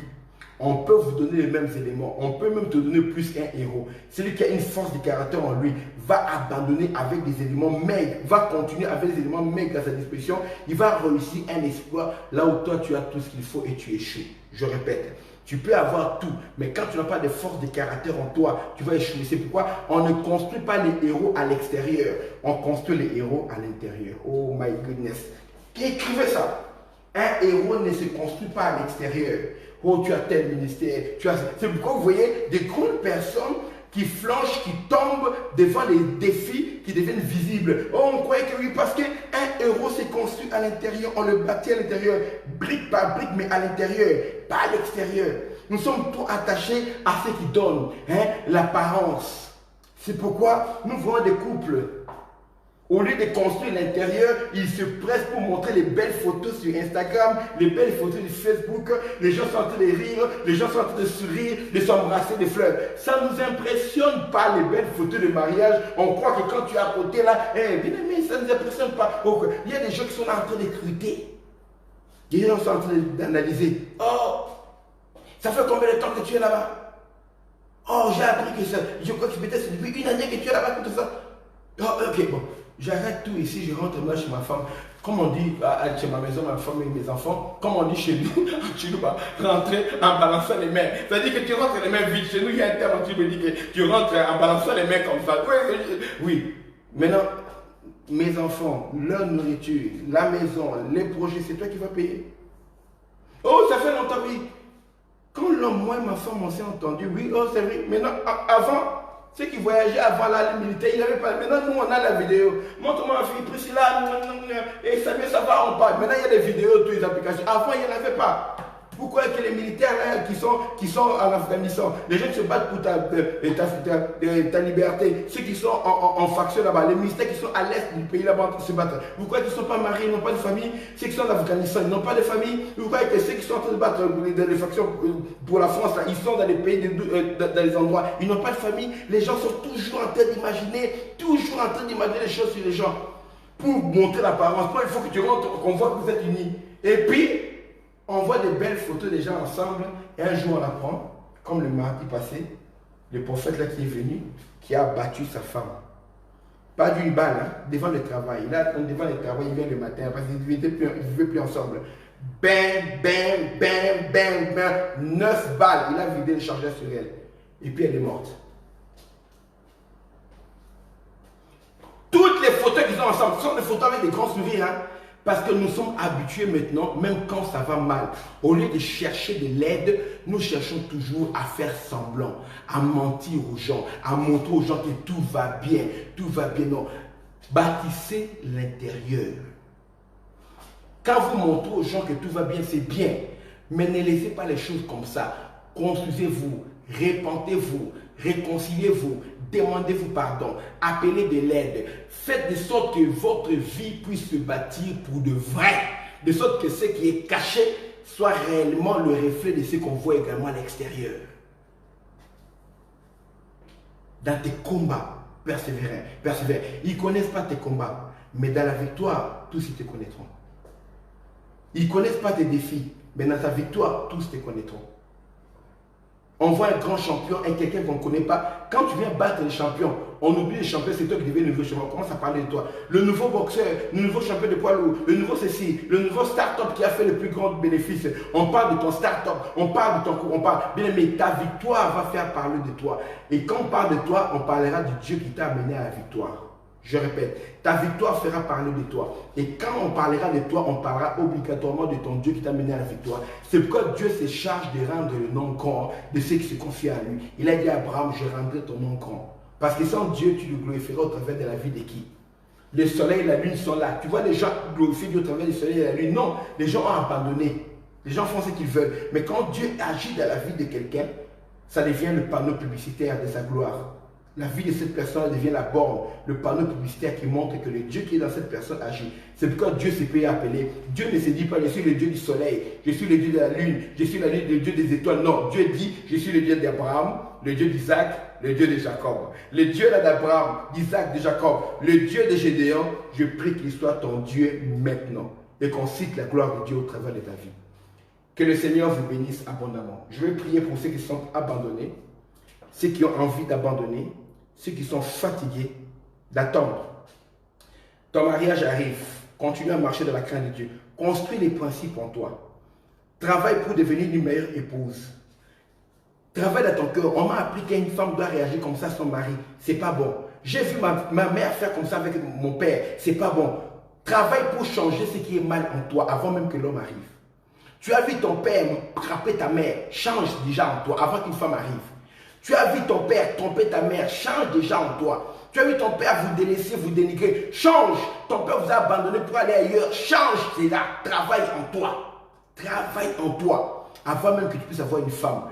On peut vous donner les mêmes éléments. On peut même te donner plus qu'un héros. Celui qui a une force de caractère en lui va abandonner avec des éléments maigres, va continuer avec des éléments maigres à sa disposition. Il va réussir un exploit là où toi tu as tout ce qu'il faut et tu échoues. Je répète, tu peux avoir tout, mais quand tu n'as pas de force de caractère en toi, tu vas échouer. C'est pourquoi on ne construit pas les héros à l'extérieur. On construit les héros à l'intérieur. Oh my goodness. Écrivez ça. Un héros ne se construit pas à l'extérieur. Oh, tu as tel ministère, c'est pourquoi vous voyez des grandes personnes qui flanchent, qui tombent devant les défis qui deviennent visibles. Oh, on croyait que oui, parce qu'un héros s'est construit à l'intérieur, on le bâtit à l'intérieur, brique par brique, mais à l'intérieur, pas à l'extérieur. Nous sommes trop attachés à ce qui donne, l'apparence. C'est pourquoi nous voyons des couples. Au lieu de construire l'intérieur, ils se pressent pour montrer les belles photos sur Instagram, les belles photos sur Facebook. Les gens sont en train de rire, les gens sont en train de sourire, de s'embrasser des fleurs. Ça ne nous impressionne pas les belles photos de mariage. On croit que quand tu es à côté là, bien aimé, ça ne nous impressionne pas. Il y a des gens qui sont là en train d'écouter. Les gens sont en train d'analyser. Oh, ça fait combien de temps que tu es là-bas? Oh, j'ai appris que ça. Je crois que peut-être c'est depuis une année que tu es là-bas, tout ça. Oh, ok, bon. J'arrête tout ici, je rentre là chez ma femme. Comme on dit chez ma maison, ma femme et mes enfants, comme on dit chez nous, rentrer en balançant les mains. C'est-à-dire que tu rentres les mains vides. Chez nous, il y a un terme qui me dit que tu rentres en balançant les mains comme ça. Oui. Maintenant, mes enfants, leur nourriture, la maison, les projets, c'est toi qui vas payer. Oh, ça fait longtemps, oui. Quand l'homme, moi et ma femme, on s'est entendu, oui, oh, c'est vrai. Maintenant, avant, ceux qui voyageaient avant la militaire, ils n'avaient pas. Maintenant, nous, on a la vidéo. Montre-moi ma fille, Priscilla, et ça va, on parle. Maintenant, il y a des vidéos, toutes les applications. Avant, il n'y en avait pas. Pourquoi que les militaires là, qui sont en Afghanistan, les gens qui se battent pour ta liberté, ceux qui sont en faction là-bas, les militaires qui sont à l'est du pays là-bas se battent. Pourquoi qu'ils ne sont pas mariés, ils n'ont pas de famille? Ceux qui sont en Afghanistan, ils n'ont pas de famille. Pourquoi que ceux qui sont en train de battre dans les factions pour la France, là, ils sont dans les pays, dans les endroits, ils n'ont pas de famille. Les gens sont toujours en train d'imaginer les choses sur les gens. pour montrer l'apparence. Il faut que tu rentres, qu'on voit que vous êtes unis. Et puis, on voit des belles photos des gens ensemble. Et un jour, on apprend, comme le mardi passé, le prophète là qui est venu, qui a battu sa femme. Pas d'une balle, hein, devant le travail. Là, devant le travail, il vient le matin parce qu'ils ne vivaient plus ensemble. Bam, bam, bam, bam, bam. 9 balles. Il a vidé le chargeur sur elle. Et puis elle est morte. Toutes les photos qu'ils ont ensemble sont des photos avec des grands sourires. Hein, parce que nous sommes habitués maintenant, même quand ça va mal, au lieu de chercher de l'aide, nous cherchons toujours à faire semblant, à mentir aux gens, à montrer aux gens que tout va bien, tout va bien. Non, bâtissez l'intérieur. Quand vous montrez aux gens que tout va bien, c'est bien. Mais ne laissez pas les choses comme ça. Construisez-vous, répentez-vous, réconciliez-vous, demandez-vous pardon, appelez de l'aide. Faites de sorte que votre vie puisse se bâtir pour de vrai. De sorte que ce qui est caché soit réellement le reflet de ce qu'on voit également à l'extérieur. Dans tes combats, persévère. Ils ne connaissent pas tes combats, mais dans la victoire, tous ils te connaîtront. Ils ne connaissent pas tes défis, mais dans ta victoire, tous te connaîtront. On voit un grand champion et quelqu'un qu'on ne connaît pas. Quand tu viens battre les champions, on oublie les champions, c'est toi qui deviens le nouveau champion. On commence à parler de toi. Le nouveau boxeur, le nouveau champion de poids lourd, le nouveau ceci, le nouveau start-up qui a fait le plus grand bénéfice. On parle de ton start-up, on parle de ton cours, on parle. Bien, mais ta victoire va faire parler de toi. Et quand on parle de toi, on parlera du Dieu qui t'a amené à la victoire. Je répète, ta victoire fera parler de toi. Et quand on parlera de toi, on parlera obligatoirement de ton Dieu qui t'a mené à la victoire. C'est pourquoi Dieu se charge de rendre le nom grand de ceux qui se confient à lui. Il a dit à Abraham, je rendrai ton nom grand. Parce que sans Dieu, tu le glorifieras au travers de la vie de qui? Le soleil et la lune sont là. Tu vois les gens glorifier Dieu au travers du soleil et la lune. Non, les gens ont abandonné. Les gens font ce qu'ils veulent. Mais quand Dieu agit dans la vie de quelqu'un, ça devient le panneau publicitaire de sa gloire. La vie de cette personne devient la borne, le panneau publicitaire qui montre que le Dieu qui est dans cette personne agit. C'est pourquoi Dieu s'est pu appeler. Dieu ne se dit pas, je suis le Dieu du soleil, je suis le Dieu de la lune, je suis le Dieu des étoiles. Non, Dieu dit, je suis le Dieu d'Abraham, le Dieu d'Isaac, le Dieu de Jacob. Le Dieu d'Abraham, d'Isaac, de Jacob, le Dieu de Gédéon, je prie qu'il soit ton Dieu maintenant. Et qu'on cite la gloire de Dieu au travers de ta vie. Que le Seigneur vous bénisse abondamment. Je vais prier pour ceux qui sont abandonnés, ceux qui ont envie d'abandonner, ceux qui sont fatigués d'attendre. Ton mariage arrive. Continue à marcher dans la crainte de Dieu. Construis les principes en toi. Travaille pour devenir une meilleure épouse. Travaille dans ton cœur. On m'a appris qu'une femme doit réagir comme ça à son mari. C'est pas bon. J'ai vu ma mère faire comme ça avec mon père. C'est pas bon. Travaille pour changer ce qui est mal en toi avant même que l'homme arrive. Tu as vu ton père frapper ta mère. Change déjà en toi avant qu'une femme arrive. Tu as vu ton père tromper ta mère, change déjà en toi. Tu as vu ton père vous délaisser, vous dénigrer, change. Ton père vous a abandonné pour aller ailleurs, change cela. Travaille en toi. Travaille en toi. Avant même que tu puisses avoir une femme,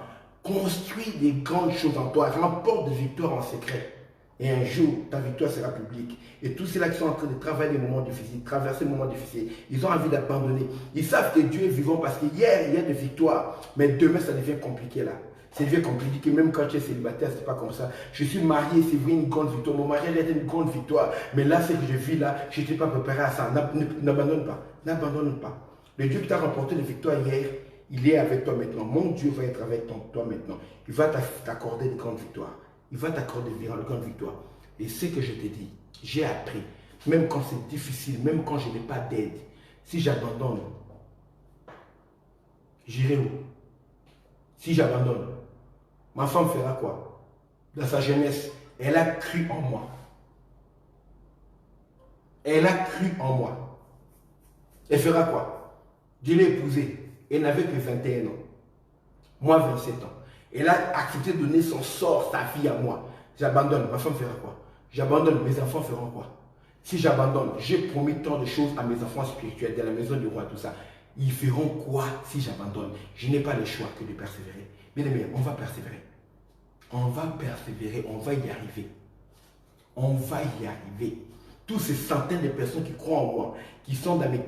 construis des grandes choses en toi. Remporte des victoires en secret. Et un jour, ta victoire sera publique. Et tous ceux-là qui sont en train de travailler des moments difficiles, traverser des moments difficiles, ils ont envie d'abandonner. Ils savent que Dieu est vivant parce qu'hier, il y a des victoires. Mais demain, ça devient compliqué là. C'est devient compliqué, même quand tu es célibataire, c'est pas comme ça. Je suis marié, c'est vrai, une grande victoire. Mon mariage a été une grande victoire. Mais là, ce que je vis là, je n'étais pas préparé à ça. N'abandonne pas. N'abandonne pas. Le Dieu qui t'a remporté la victoire hier, il est avec toi maintenant. Mon Dieu va être avec toi maintenant. Il va t'accorder de grandes victoires. Il va t'accorder de grandes victoires. Et ce que je te dis, j'ai appris, même quand c'est difficile, même quand je n'ai pas d'aide, si j'abandonne, j'irai où? Si j'abandonne, ma femme fera quoi? Dans sa jeunesse, elle a cru en moi. Elle a cru en moi. Elle fera quoi? Je l'ai épousée. Elle n'avait que 21 ans. Moi, 27 ans. Elle a accepté de donner son sort, sa vie à moi. J'abandonne. Ma femme fera quoi? J'abandonne. Mes enfants feront quoi? Si j'abandonne, j'ai promis tant de choses à mes enfants spirituels, de la maison du roi, tout ça. Ils feront quoi si j'abandonne? Je n'ai pas le choix que de persévérer. Bien aimé, on va persévérer. On va persévérer, on va y arriver. On va y arriver. Tous ces centaines de personnes qui croient en moi, qui sont dans mes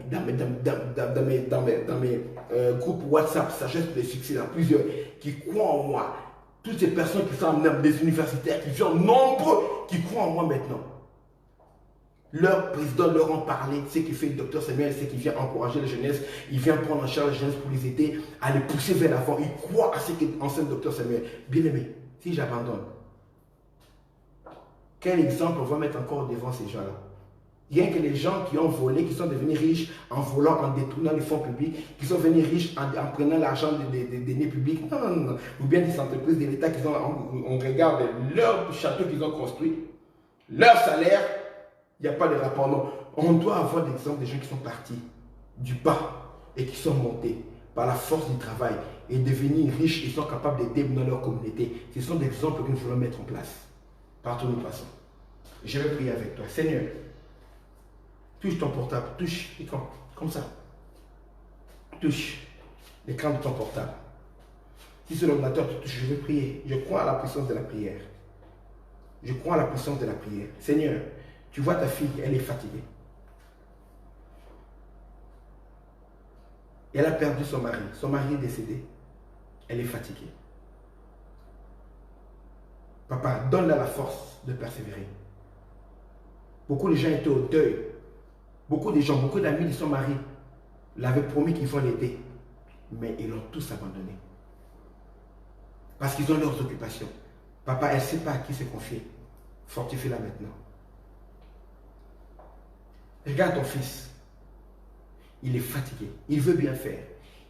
groupes WhatsApp, Sagesse pour le succès, dans plusieurs, qui croient en moi. Toutes ces personnes qui sont des universitaires, qui sont nombreux, qui croient en moi maintenant. Leur président leur en parlé, ce qui fait le docteur Samuel, c'est qu'il vient encourager la jeunesse, il vient prendre en charge la jeunesse pour les aider à les pousser vers l'avant. Il croit à ce qu'enseigne le docteur Samuel. Bien aimé, si j'abandonne, quel exemple on va mettre encore devant ces gens-là? Rien que les gens qui ont volé, qui sont devenus riches en volant, en détournant les fonds publics, qui sont devenus riches en prenant l'argent des deniers publics, non, non, non. Ou bien des entreprises de l'État qui ont, on regarde leur château qu'ils ont construit, leur salaire, il n'y a pas de rapport, non. On doit avoir des exemples de gens qui sont partis du bas et qui sont montés par la force du travail et devenus riches et sont capables d'aider dans leur communauté. Ce sont des exemples que nous voulons mettre en place partout où nous passons. Je vais prier avec toi. Seigneur, touche ton portable, touche l'écran, comme ça. Touche l'écran de ton portable. Si c'est l'ordinateur te touche, je vais prier. Je crois à la puissance de la prière. Je crois à la puissance de la prière. Seigneur, tu vois ta fille, elle est fatiguée. Elle a perdu son mari. Son mari est décédé. Elle est fatiguée. Papa, donne-la la force de persévérer. Beaucoup de gens étaient au deuil. Beaucoup de gens, beaucoup d'amis de son mari l'avaient promis qu'ils vont l'aider. Mais ils l'ont tous abandonné. Parce qu'ils ont leurs occupations. Papa, elle ne sait pas à qui se confier. Fortifie-la maintenant. Regarde ton fils. Il est fatigué. Il veut bien faire.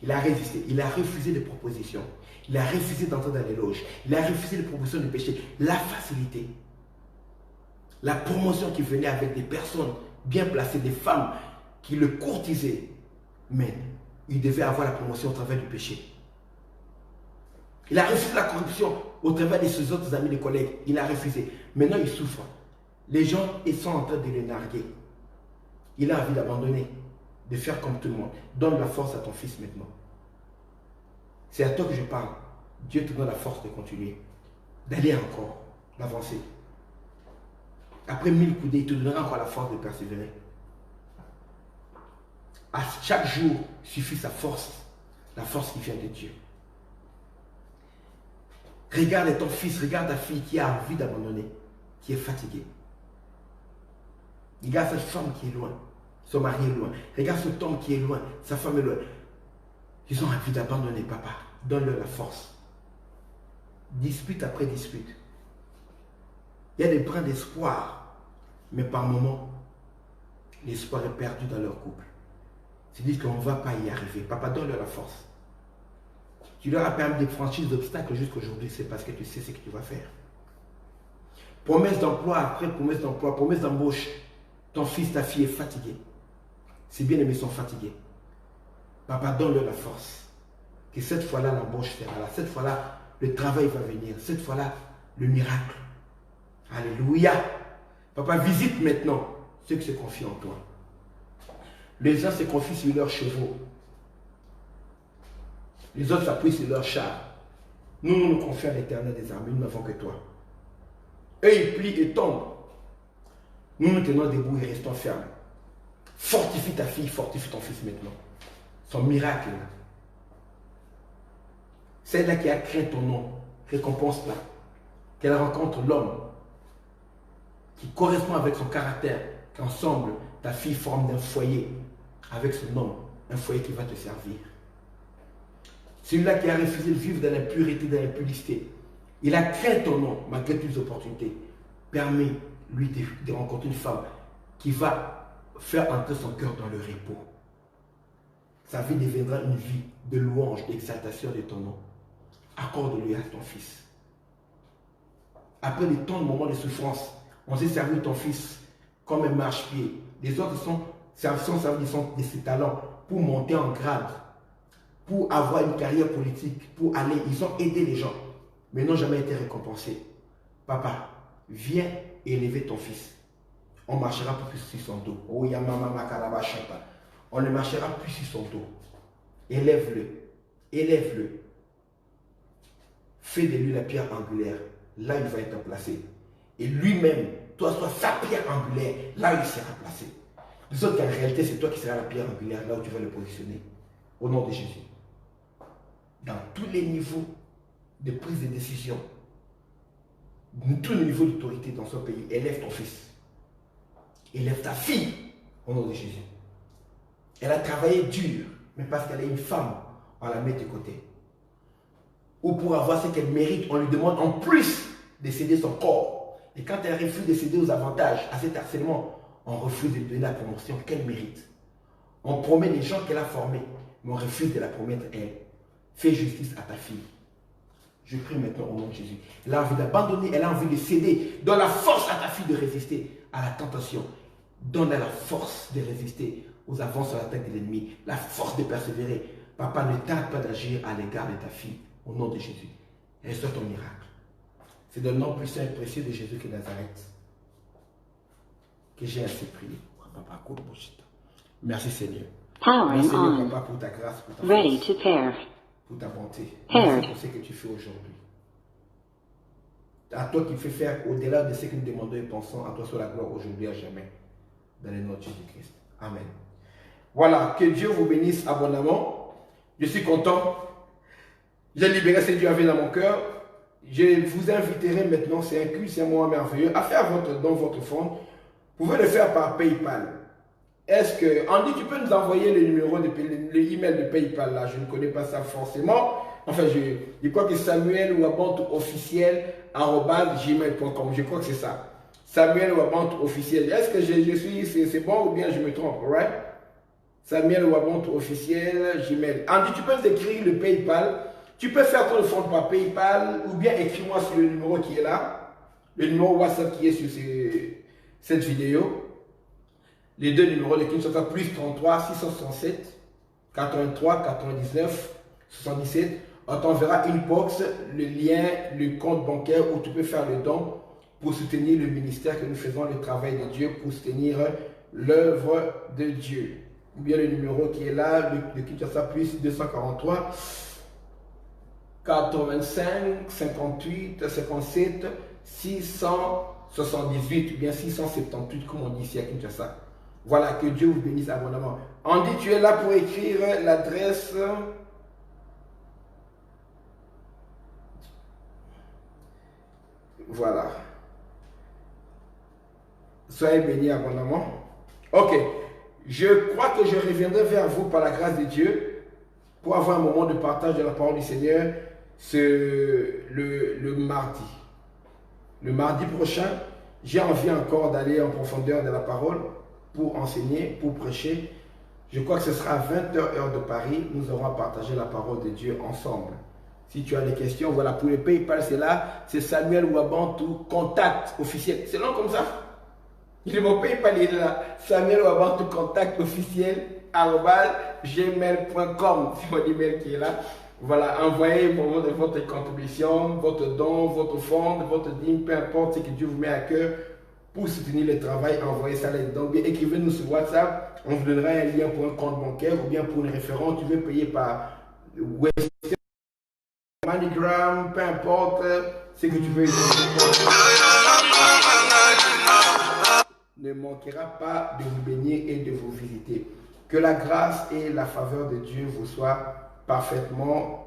Il a résisté. Il a refusé les propositions. Il a refusé d'entrer dans les loges. Il a refusé les propositions de péché. La facilité. La promotion qui venait avec des personnes bien placées, des femmes qui le courtisaient. Mais il devait avoir la promotion au travers du péché. Il a refusé la corruption au travers de ses autres amis, des collègues. Il a refusé. Maintenant, il souffre. Les gens, ils sont en train de le narguer. Il a envie d'abandonner, de faire comme tout le monde. Donne la force à ton fils maintenant. C'est à toi que je parle. Dieu te donne la force de continuer, d'aller encore, d'avancer. Après 1000 coudées, il te donnera encore la force de persévérer. À chaque jour suffit sa force, la force qui vient de Dieu. Regarde ton fils, regarde ta fille qui a envie d'abandonner, qui est fatiguée. Regarde cette femme qui est loin, son mari est loin. Regarde cet homme qui est loin, sa femme est loin. Ils ont envie d'abandonner, papa. Donne-leur la force. Dispute après dispute. Il y a des brins d'espoir, mais par moments, l'espoir est perdu dans leur couple. Ils se disent qu'on ne va pas y arriver. Papa, donne-leur la force. Tu leur as permis de franchir des obstacles jusqu'à aujourd'hui, c'est parce que tu sais ce que tu vas faire. Promesse d'emploi après promesse d'emploi, promesse d'embauche. Ton fils, ta fille est fatigué. Ses bien-aimés sont fatigués. Papa, donne-leur la force. Que cette fois-là, l'embauche sera là. Cette fois-là, le travail va venir. Cette fois-là, le miracle. Alléluia. Papa, visite maintenant ceux qui se confient en toi. Les uns se confient sur leurs chevaux. Les autres s'appuient sur leurs chars. Nous nous confions à l'Éternel des armées. Nous n'avons que toi. Eux, ils plient et tombent. Nous nous tenons debout et restons fermes. Fortifie ta fille, fortifie ton fils maintenant. Son miracle. Celle-là qui a créé ton nom, récompense-la. Qu'elle rencontre l'homme qui correspond avec son caractère. Qu'ensemble, ta fille forme un foyer avec son homme. Un foyer qui va te servir. Celui-là qui a refusé de vivre dans l'impureté, dans l'impudicité. Il a créé ton nom malgré toutes les opportunités. Permets-lui de rencontrer une femme qui va faire entrer son cœur dans le repos. Sa vie deviendra une vie de louange, d'exaltation de ton nom. Accorde-lui à ton fils. Après tant de moments de souffrance, on s'est servi de ton fils comme un marchepied. Les autres sont servis de ses talents pour monter en grade, pour avoir une carrière politique, pour aller. Ils ont aidé les gens, mais n'ont jamais été récompensés. Papa, viens élever ton fils. On marchera plus sur son dos. On ne marchera plus sur son dos. Élève-le. Élève-le. Fais de lui la pierre angulaire. Là, il va être placé. Et lui-même, toi, sois sa pierre angulaire. Là, il sera placé. De sorte qu'en réalité, c'est toi qui seras la pierre angulaire, là où tu vas le positionner. Au nom de Jésus. Dans tous les niveaux de prise de décision, dans tous les niveaux d'autorité dans ce pays, élève ton fils. Élève ta fille au nom de Jésus. Elle a travaillé dur, mais parce qu'elle est une femme, on la met de côté. Ou pour avoir ce qu'elle mérite, on lui demande en plus de céder son corps. Et quand elle refuse de céder aux avantages, à cet harcèlement, on refuse de lui donner la promotion qu'elle mérite. On promet les gens qu'elle a formés, mais on refuse de la promettre elle. Fais justice à ta fille. Je prie maintenant au nom de Jésus. Elle a envie d'abandonner, elle a envie de céder. Donne la force à ta fille de résister à la tentation. Donne-la la force de résister aux avances sur la tête de l'ennemi. La force de persévérer. Papa, ne tarde pas d'agir à l'égard de ta fille. Au nom de Jésus. Reçois ton miracle. C'est dans le nom puissant et précieux de Jésus de Nazareth que j'ai ainsi prié. Merci Seigneur. Merci Seigneur, Papa, pour ta grâce, pour ta force, pour ta bonté. Merci pour ce que tu fais aujourd'hui. À toi qui fais faire au-delà de ce que nous demandons et pensons, à toi soit la gloire aujourd'hui et à jamais. Dans le nom de Jésus-Christ. Amen. Voilà, que Dieu vous bénisse abondamment. Je suis content. J'ai libéré ce que Dieu avait dans mon cœur. Je vous inviterai maintenant, c'est un culte, c'est un moment merveilleux, à faire votre don, votre fonds. Vous pouvez le faire par PayPal. Est-ce que, Andy, tu peux nous envoyer le numéro de l'email de PayPal là? Je ne connais pas ça forcément. Enfin, je crois que Samuel Ouabontu officiel @gmail.com. Je crois que c'est ça. Samuel Ouabontu officiel. Est-ce que je suis, c'est bon ou bien je me trompe, right? Samuel Ouabontu officiel Gmail. Andy, tu peux nous écrire le PayPal. Tu peux faire ton fonds par PayPal ou bien écris-moi sur le numéro qui est là. Le numéro WhatsApp qui est sur cette vidéo. Les deux numéros de Kinshasa, plus 33 667 83 99 77. On t'enverra une box, le lien, le compte bancaire où tu peux faire le don pour soutenir le ministère que nous faisons, le travail de Dieu, pour soutenir l'œuvre de Dieu. Ou bien le numéro qui est là, le Kinshasa, plus 243 85 58 57 678 ou bien 678 comme on dit ici à Kinshasa. Voilà, que Dieu vous bénisse abondamment. Andy, tu es là pour écrire l'adresse. Voilà. Soyez bénis abondamment. Ok. Je crois que je reviendrai vers vous par la grâce de Dieu pour avoir un moment de partage de la parole du Seigneur le mardi. Le mardi prochain, j'ai envie encore d'aller en profondeur de la parole pour enseigner, pour prêcher. Je crois que ce sera à 20h heure de Paris. Nous aurons partagé la parole de Dieu ensemble. Si tu as des questions, voilà, pour le PayPal, c'est là. C'est Samuel Ouabontu, contact officiel. C'est long comme ça? Mon PayPal est là. Samuel Ouabontu, contact officiel, @gmail.com. C'est mon email qui est là. Voilà, envoyez votre contribution, votre don, votre fonds, votre dîme, peu importe ce que Dieu vous met à cœur pour soutenir le travail. Envoyez ça là-dedans. Bien, écrivez-nous sur WhatsApp. On vous donnera un lien pour un compte bancaire ou bien pour une référence. Tu veux payer par Western, MoneyGram, peu importe ce que tu veux. Ne manquera pas de vous bénir et de vous visiter. Que la grâce et la faveur de Dieu vous soient parfaitement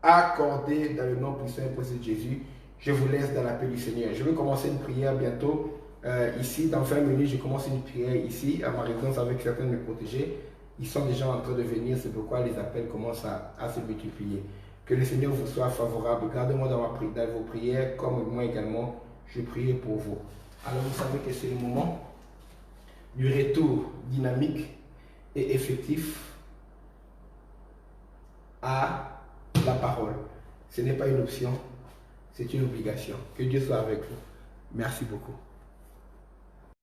accordées dans le nom puissant et précieux de Jésus. Je vous laisse dans la paix du Seigneur. Je vais commencer une prière bientôt. Ici, dans 20 minutes, je commence une prière ici, à ma résidence avec certains de mes protégés. Ils sont déjà en train de venir, c'est pourquoi les appels commencent à se multiplier. Que le Seigneur vous soit favorable. Gardez-moi dans vos prières, comme moi également, je prie pour vous. Alors, vous savez que c'est le moment du retour dynamique et effectif à la parole. Ce n'est pas une option, c'est une obligation. Que Dieu soit avec vous. Merci beaucoup.